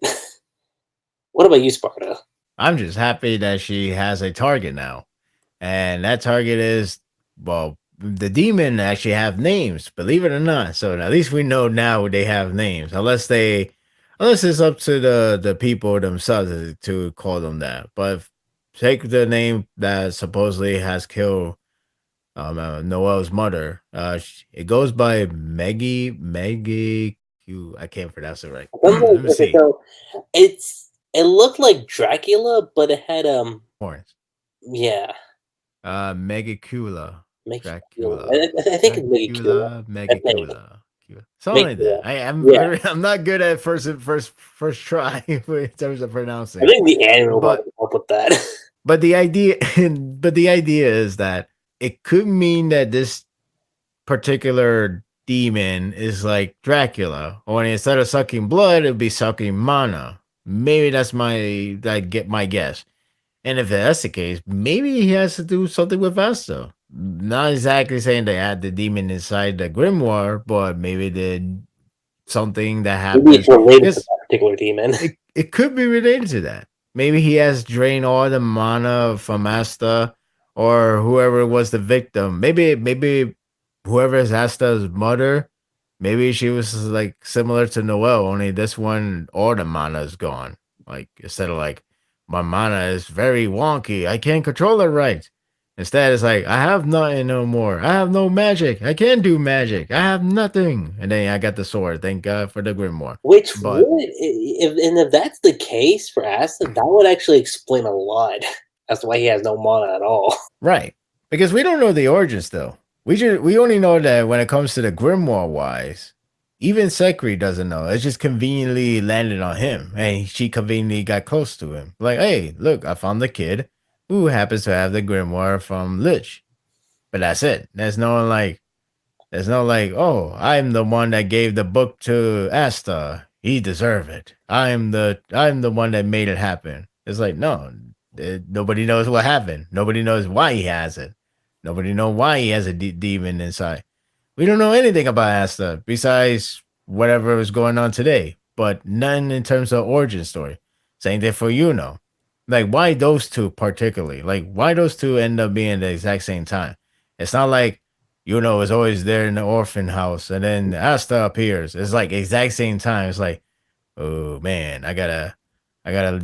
what about you, Sparta? I'm just happy that she has a target now. And that target is, well, the demon actually have names, believe it or not. So at least we know now they have names, unless it's up to the people themselves to call them that. But take the name that supposedly has killed Noelle's mother. It goes by Maggie Q. I can't pronounce it right. Let me Okay, see. so it looked like Dracula, but it had Horns. yeah, Megacula. Megicula. Dracula. I think it's Megicula. Dracula. I think Megacula. Something like that. Megicula. I'm Yeah, I'm not good at first try in terms of I pronouncing. think the anime will But probably help with that. the idea is that it could mean that this particular demon is like Dracula, or instead of sucking blood, it'd be sucking mana. Maybe that's my guess. And if that's the case, maybe he has to do something with Asta. Not exactly saying they had the demon inside the grimoire, but maybe did something that Maybe it's happens. related to Because that particular demon. it could be related to that. Maybe he has drained all the mana from Asta or whoever was the victim. Maybe whoever is Asta's mother, maybe she was like similar to Noelle, only this one all the mana is gone. Like instead of like my mana is very wonky, I can't control it right. Instead, it's like I have nothing no more. I have no magic. I can't do magic. I have nothing. And then I got the sword. Thank God for the grimoire. Which But would, if that's the case for Asta, that would actually explain a lot as to why he has no mana at all. right, because we don't know the origins though. We only know that when it comes to the grimoire wise, even Sekri doesn't know. It's just conveniently landed on him, and she conveniently got close to him. Like, hey, look, I found the kid who happens to have the grimoire from Lich. But that's it. There's no like, oh, I'm the one that gave the book to Asta. He deserved it. I'm the one that made it happen. It's like, no, nobody knows what happened. Nobody knows why he has it. Nobody knows why he has a demon inside. We don't know anything about Asta besides whatever was going on today, but none in terms of origin story. Same thing for Like, why those two particularly? Like, why those two end up being the exact same time? It's not like is always there in the orphan house, and then Asta appears. It's like exact same time. It's like, oh man, I gotta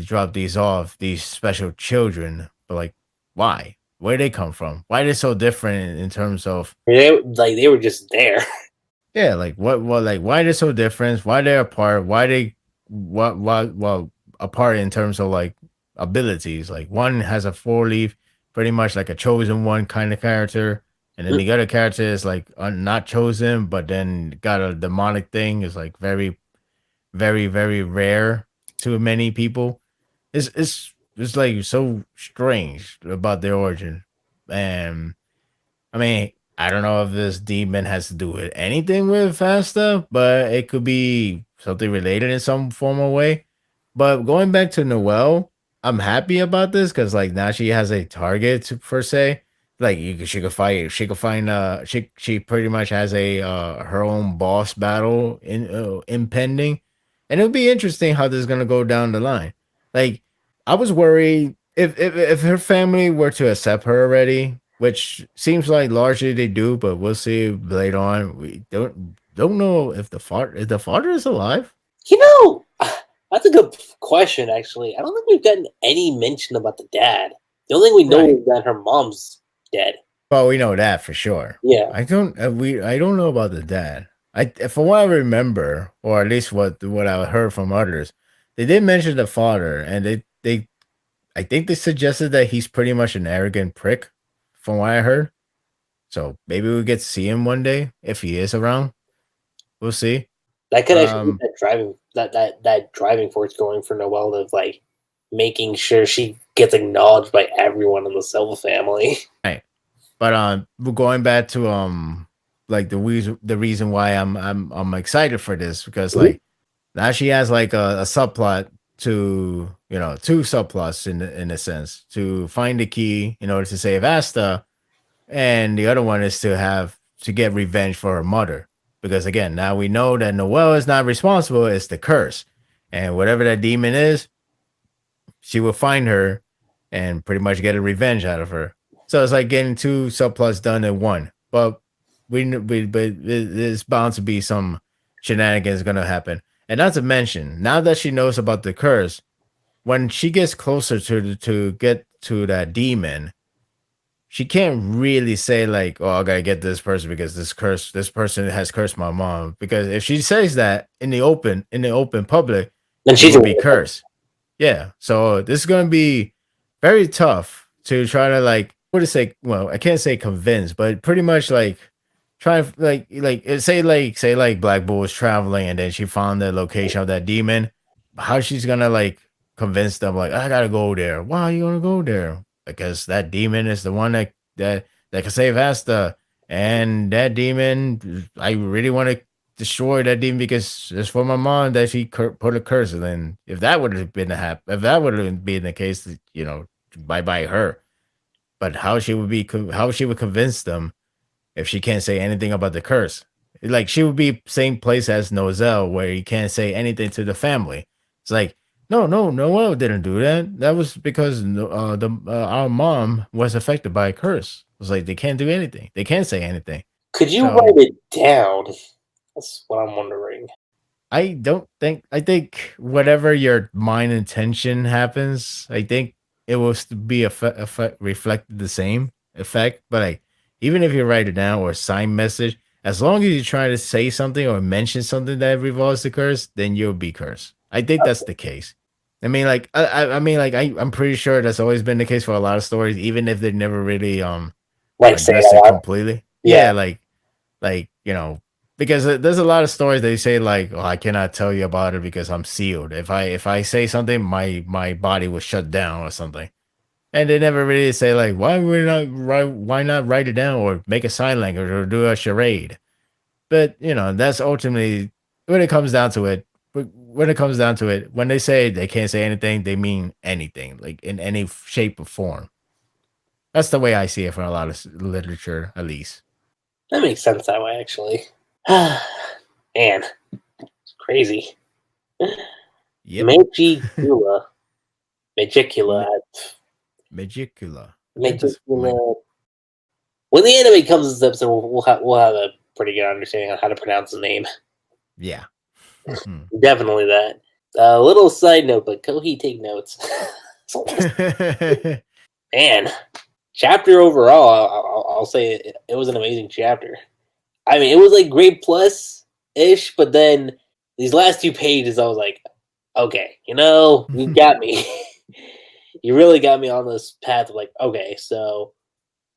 drop these off, these special children. But like, why? Where they come from? Why they so different in terms of They were just there. yeah, like what like why they're so different? Why they're apart? Why they what well apart in terms of like abilities? Like one has a four leaf, pretty much like a chosen one kind of character, and then the other character is like not chosen, but then got a demonic thing. Is like very very rare to many people. It's like so strange about their origin, and I mean, I don't know if this demon has to do with anything with Fasta, but it could be something related in some formal way. But going back to Noelle, I'm happy about this because like now she has a target per se. Like she could fight. She pretty much has a her own boss battle impending, and it'll be interesting how this is gonna go down the line. Like I was worried if her family were to accept her already, which seems like largely they do, but we'll see later on. We don't know if the father is alive. You know, that's a good question, actually. I don't think we've gotten any mention about the dad. The only thing we know Right. is that her mom's dead. Well, we know that for sure. Yeah. I don't know about the dad. From what I remember, or at least what I heard from others, they did mention the father, and they I think they suggested that he's pretty much an arrogant prick, from what I heard. So maybe we get to see him one day if he is around. We'll see. That could actually be Um, that driving force going for Noelle of like making sure she gets acknowledged by everyone in the Silva family. right. But we're going back to like the reason why I'm excited for this because like now she has like a subplot to two subplots in a sense to find the key in order to save Asta, and the other one is to get revenge for her mother. Because again, now we know that Noelle is not responsible; it's the curse, and whatever that demon is, she will find her and pretty much get a revenge out of her. So it's like getting two subplots done in one. But there's bound to be some shenanigans going to happen. And not to mention, now that she knows about the curse, when she gets closer to get to that demon, she can't really say like, "Oh, I gotta get this person because this person has cursed my mom." Because if she says that in the open public, And she she's would be cursed. Yeah. So this is gonna be very tough to try to like what to say. Well, I can't say convince, but pretty much like try say like Black Bull was traveling and then she found the location of that demon. How she's gonna like convince them like I gotta go there. Why are you gonna go there? Because that demon is the one that can save Asta. And that demon, I really want to destroy that demon because it's for my mom that she put a curse. And then if that would have been if that would have been the case, bye bye her. But how she would convince them if she can't say anything about the curse? Like she would be same place as Noelle, where you can't say anything to the family. It's like no, Noelle didn't do that. That was because our mom was affected by a curse. It's like they can't do anything. They can't say anything. Could you write So it down? That's what I'm wondering. I don't think I think whatever your mind intention happens, I think it will be reflected the same effect. But like even if you write it down or sign message, as long as you try to say something or mention something that revolves the curse, then you'll be cursed. I think that's the case. I mean, like I mean, like I'm pretty sure that's always been the case for a lot of stories, even if they never really Like say it addressed out it loud. completely. Yeah. Yeah, like Because there's a lot of stories they say like, "Oh, I cannot tell you about it because I'm sealed. If I say something, my body will shut down or something." And they never really say like, why not write it down or make a sign language or do a charade? But that's ultimately when it comes down to it. When it comes down to it, when they say they can't say anything, they mean anything, like in any shape or form. That's the way I see it for a lot of literature, at least. That makes sense that way, actually. Man, it's crazy. Yep. Magicula. Magicula. Ma- Magicula. I think that's Magicula. When the anime comes to this episode, we'll have a pretty good understanding on how to pronounce the name. yeah. Definitely that. Little side note, but Kohi, take notes. Man, chapter overall, I'll say it was an amazing chapter. I mean, it was like grade plus ish, but then these last two pages, I was like, okay, you got me. You really got me on this path of like, okay, so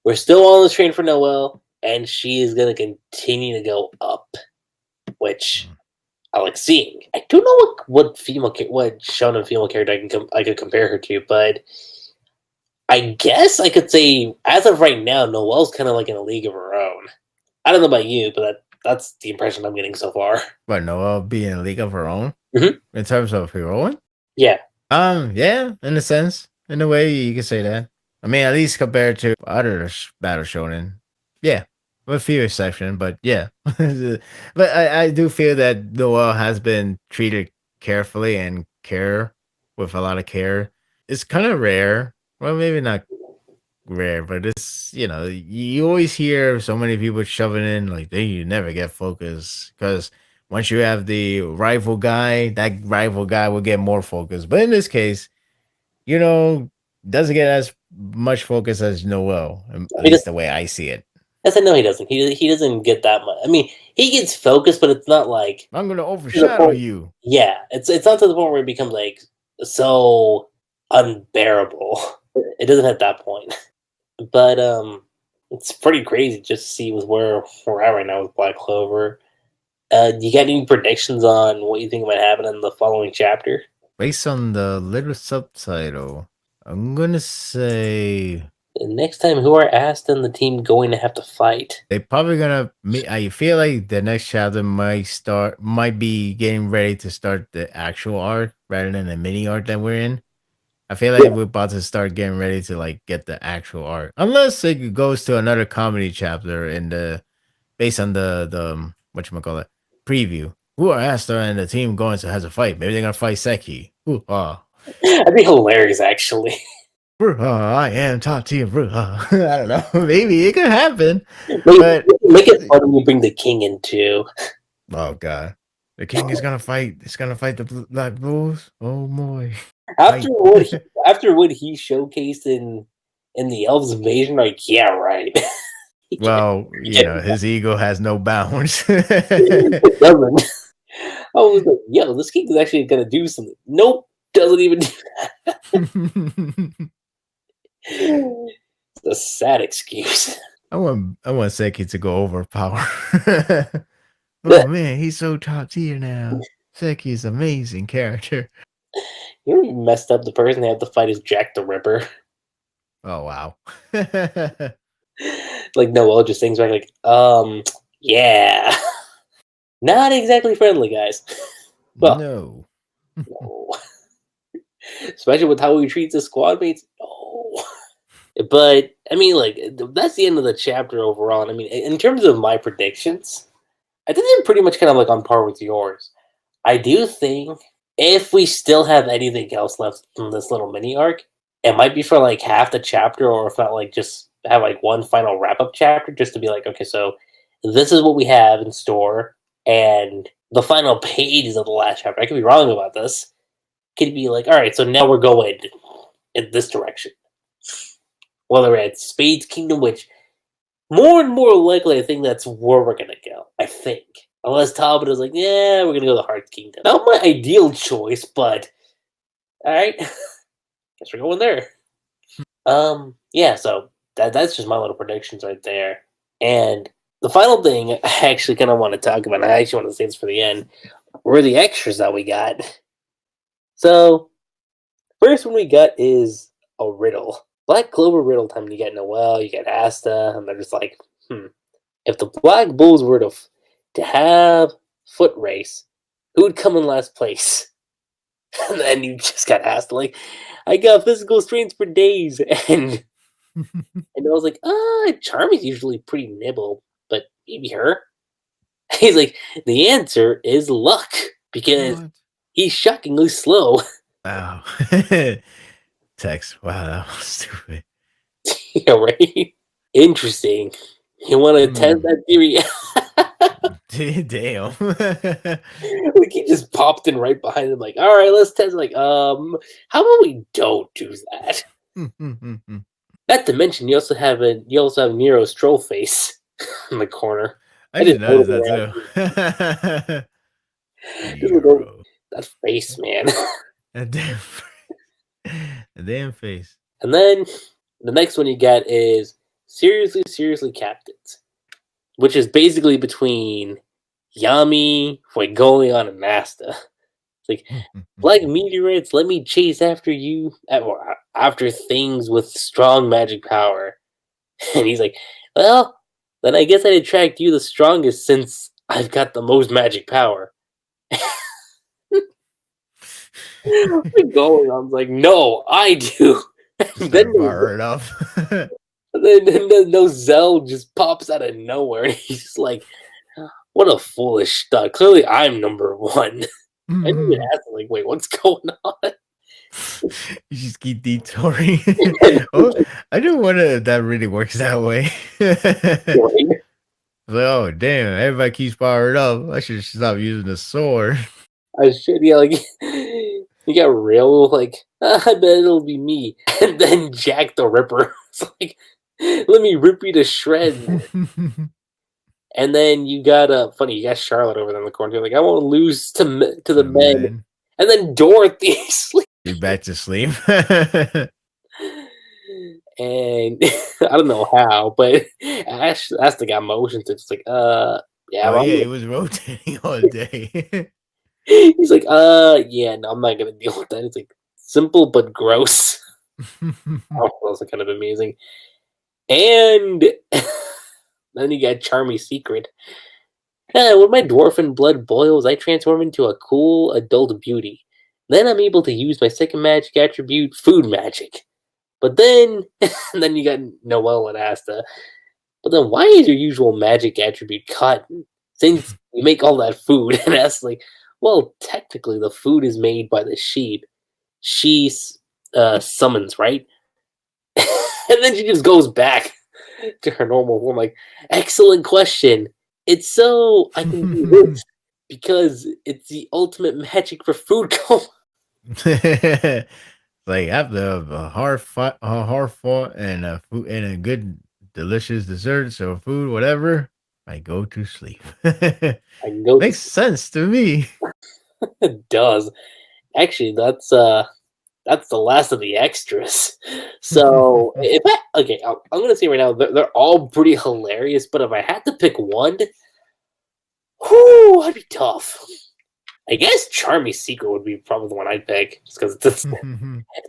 we're still on this train for Noelle, and she is gonna continue to go up, which I like seeing. I don't know what shonen female character I could compare her to, but I guess I could say as of right now, Noelle's kind of like in a league of her own. I don't know about you, but that's the impression I'm getting so far. But Noelle being a league of her own Mhm. in terms of heroine? Yeah, Yeah, in a sense, in a way, you could say that. I mean, at least compared to other battle shonen, yeah, with a few exceptions, but yeah. But I do feel that Noelle has been treated carefully and with a lot of care. It's kind of rare. Well, maybe not rare, but it's you always hear so many people shoving in like they never get focused because once you have the rival guy, that rival guy will get more focus. But in this case, you know, doesn't get as much focus as Noel, at because least the way I see it. yes, I know he doesn't. He doesn't get that much. I mean, he gets focused, but it's not like I'm gonna to the overshadow point. you. Yeah, it's not to the point where it becomes like so unbearable. It doesn't at that point. But it's pretty crazy just to see with where we're at right now with Black Clover. You got any predictions on what you think might happen in the following chapter? Based on the little subtitle, I'm gonna say The next time, who are Aston and the team going to have to fight? they probably gonna meet. I feel like the next chapter might be getting ready to start the actual arc rather than the mini arc that we're in. I feel like Yeah, we're about to start getting ready to like get the actual arc, unless it goes to another comedy chapter in the based on the what you call it preview. Who are Asta and the team going to has a fight? Maybe they're gonna fight Seki. Ooh, that'd be hilarious, actually. I am top tier. I don't know. Maybe it could happen, Make, but make it fun when you bring the king in too. oh god, the king is gonna fight. It's gonna fight the Black Bulls. Oh boy, After fight. what he, after what he showcased in the elves invasion, like yeah, right. he can't, Well, he can't, his ego has no bounds. it doesn't. I was like, yo, this king is actually gonna do something. Nope, doesn't even do It's a sad excuse. I want Seki to go overpower. Oh man, he's so top tier now. Seki is amazing character. You know, you messed up the person they have to fight is Jack the Ripper. Oh wow. Like Noel just thinks back like, yeah. Not exactly friendly, guys. Well, No. no. Especially with how he treats his squad mates. No. But I mean, like that's the end of the chapter overall. And I mean, in terms of my predictions, I think they're pretty much kind of like on par with yours. I do think if we still have anything else left from this little mini arc, it might be for like half the chapter, or if not, like just have like one final wrap up chapter, just to be like, okay, so this is what we have in store, and the final pages of the last chapter. I could be wrong about this. Could be like, all right, so now we're going in this direction. Whether it's Spade's Kingdom, which more and more likely, I think that's where we're gonna go. I think. Unless Tabata's like, yeah, we're gonna go to the Heart Kingdom. Not my ideal choice, but alright. Guess we're going there. Yeah, so that's just my little predictions right there. And the final thing I actually kind of want to talk about, and I actually want to say this for the end, were the extras that we got. So, first one we got is a riddle. Black Clover riddle time. You get Noelle, you get Asta, and they're just like, if the Black Bulls were to have foot race, who would come in last place? And then you just got asked, like, I got physical strains for days. And I was like, Charmy's usually pretty nibble, but maybe her. He's like, the answer is luck because What? he's shockingly slow. Wow. Text. Wow, that was stupid. Yeah, right? Interesting. You want to test Hmm. that theory? Damn. Like he just popped in right behind him, like, all right, let's test. Like, how about we don't do that? Not to mention, you also have Nero's troll face in the corner. I I just just noticed noticed that it. too. Just look over Nero. that face, man. A damn, a damn face. And then the next one you get is seriously captains, which is basically between Yami, Fuegoleon, and Nasta. It's like black meteorites, let me chase after you after things with strong magic power. And he's like, well, then I guess I'd attract you the strongest since I've got the most magic power. Fuegoleon's like, no, I do. And then Start firing up. Noelle just pops out of nowhere, and he's just like, "What a foolish stud! Clearly, I'm number one." I didn't even ask him, like, "Wait, what's going on?" You just keep detouring. Oh, I do wonder if that really works that way. Right? Like, oh damn, everybody keeps firing up. I should stop using the sword. I should, yeah, like he got real, like, I bet it'll be me, and then Jack the Ripper. It's like, let me rip you to shreds. And then you got funny, you got Charlotte over there in the corner. Like, I won't lose to the The men. man. And then Dorothy. Be back to sleep. And I don't know how, but that's the guy motions. It's like, yeah, Oh well, yeah, it was rotating all day. he's like, yeah, no, I'm not gonna deal with that. It's like simple but gross. Oh, those are kind of amazing. And then you got Charmy's secret. When my dwarfen blood boils, I transform into a cool adult beauty. Then I'm able to use my second magic attribute, food magic. But then, then you got Noelle and Asta. But then why is your usual magic attribute cotton? Since you make all that food, and Asta's like, well, technically the food is made by the sheep. She summons, right? And then she just goes back to her normal form. Like, excellent question. It's so I can do this because it's the ultimate magic for food coma. Like after a hard fought and a food and a good delicious desserts or food, whatever, I go to sleep. I can go to Makes sense to me. it does. Actually, that's the last of the extras. So if I okay, I'm gonna say right now they're all pretty hilarious. But if I had to pick one, whoo, that'd be tough. I guess Charmy's secret would be probably the one I'd pick, just because it's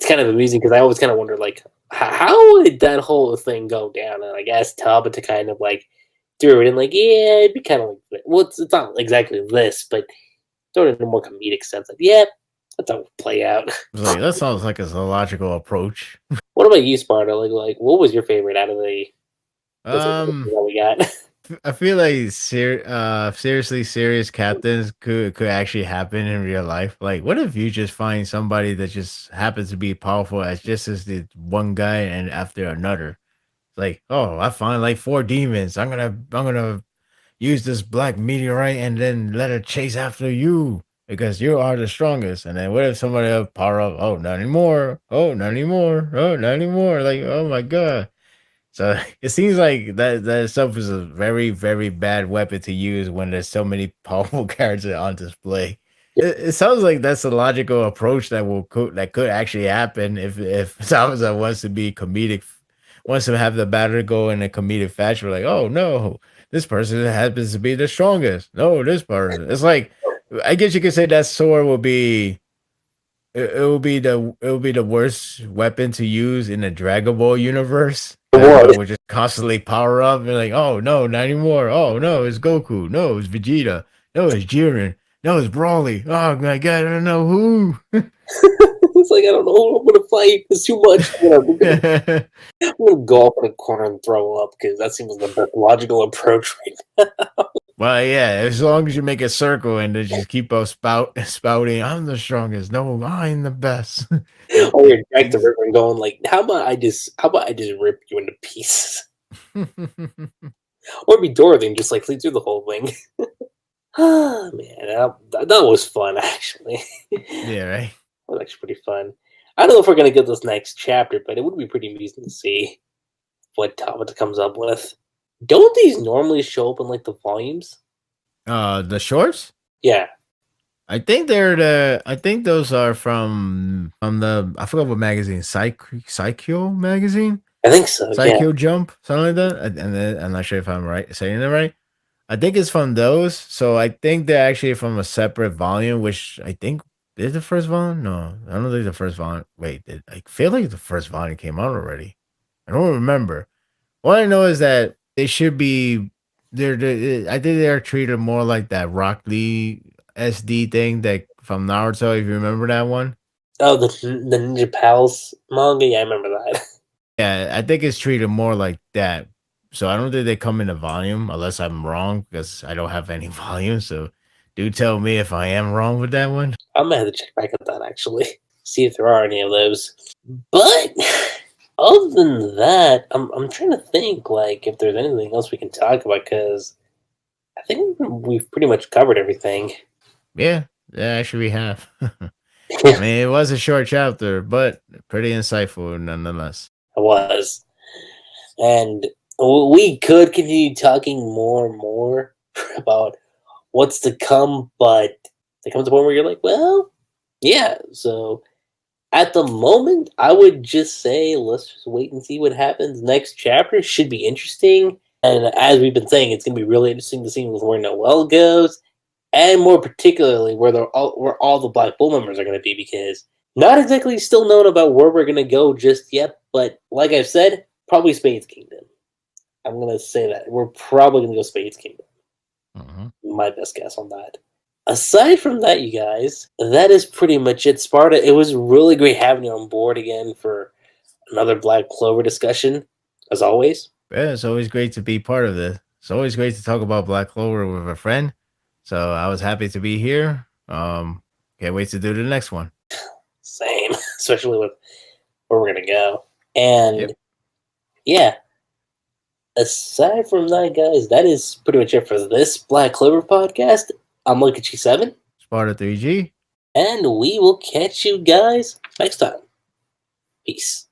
kind of amusing. Because I always kind of wonder like how did that whole thing go down? And I guess Tabata kind of like threw it in like yeah, it'd be kind of like well, it's not exactly this, but throw it in a more comedic sense. Like yeah, that's how it would play out. Like that sounds like a logical approach. What about you, Sparta? Like, what was your favorite out of the Um, that we got? I feel like seriously serious captains could actually happen in real life. Like, what if you just find somebody that just happens to be powerful as just as the one guy and after another? Like, oh, I find like 4 demons. I'm gonna use this black meteorite and then let her chase after you because you are the strongest. And then what if somebody else power up? Oh, not anymore. Oh, not anymore. Oh, not anymore. Like, oh my god. So it seems like that itself is a very, very bad weapon to use when there's so many powerful characters on display. It sounds like that's a logical approach that could actually happen if Salazar wants to be comedic, wants to have the battle go in a comedic fashion. Like, oh no, this person happens to be the strongest. No, this person. It's like, I guess you could say that sword will be it will be the worst weapon to use in the Dragon Ball universe. Everyone would just constantly power up and like, oh no, not anymore. Oh no, it's Goku. No, it's Vegeta. No, it's Jiren. No, it's Broly. Oh my god, I don't know who. It's like, I don't know who I'm gonna fight. It's too much. I'm gonna go up in a corner and throw up because that seems like the logical approach right now. Well, yeah, as long as you make a circle and then just keep on spouting, I'm the strongest. No, I'm the best. Or you're back to river and going like, how about I just rip you into pieces? Or be Dorothy and just like sleep through the whole thing. Ah, man, that was fun actually. Yeah, right. That was actually pretty fun. I don't know if we're gonna get this next chapter, but it would be pretty amusing to see what Tabata comes up with. Don't these normally show up in like the volumes? The shorts? Yeah, I think I think those are from the, I forgot what magazine, Psycho magazine? I think so. Yeah, Psycho Jump, something like that. And then I'm not sure if I'm right saying it right. I think it's from those. So I think they're actually from a separate volume, which I think is the first volume. No, I don't think the first volume. Wait, I feel like the first volume came out already. I don't remember. All I know is that they should be. I think they're treated more like that Rock Lee SD thing that from Naruto. If you remember that one. oh, the Ninja Pals manga. Yeah, I remember that. Yeah, I think it's treated more like that. So I don't think they come in a volume unless I'm wrong because I don't have any volume. So do tell me if I am wrong with that one. I'm gonna have to check back at that actually. See if there are any of those. But other than that, I'm trying to think like if there's anything else we can talk about because I think we've pretty much covered everything. Yeah, actually we have. I mean, it was a short chapter, but pretty insightful nonetheless. I was. And we could continue talking more and more about what's to come, but there comes a point where you're like, well, yeah. So at the moment, I would just say let's just wait and see what happens. Next chapter should be interesting. And as we've been saying, it's going to be really interesting to see where Noelle goes, and more particularly where all the Black Bull members are going to be, because not exactly still known about where we're going to go just yet. But like I've said, probably Spade's Kingdom. I'm going to say that. We're probably going to go Spade's Kingdom. My best guess on that. Aside from that, you guys, that is pretty much it. Sparta, it was really great having you on board again for another Black Clover discussion, as always. Yeah, it's always great to be part of this. It's always great to talk about Black Clover with a friend. So I was happy to be here. Can't wait to do the next one. Same, especially with where we're going to go. And yeah, aside from that, guys, that is pretty much it for this Black Clover podcast. I'm Lucky7. Sparda3g. And we will catch you guys next time. Peace.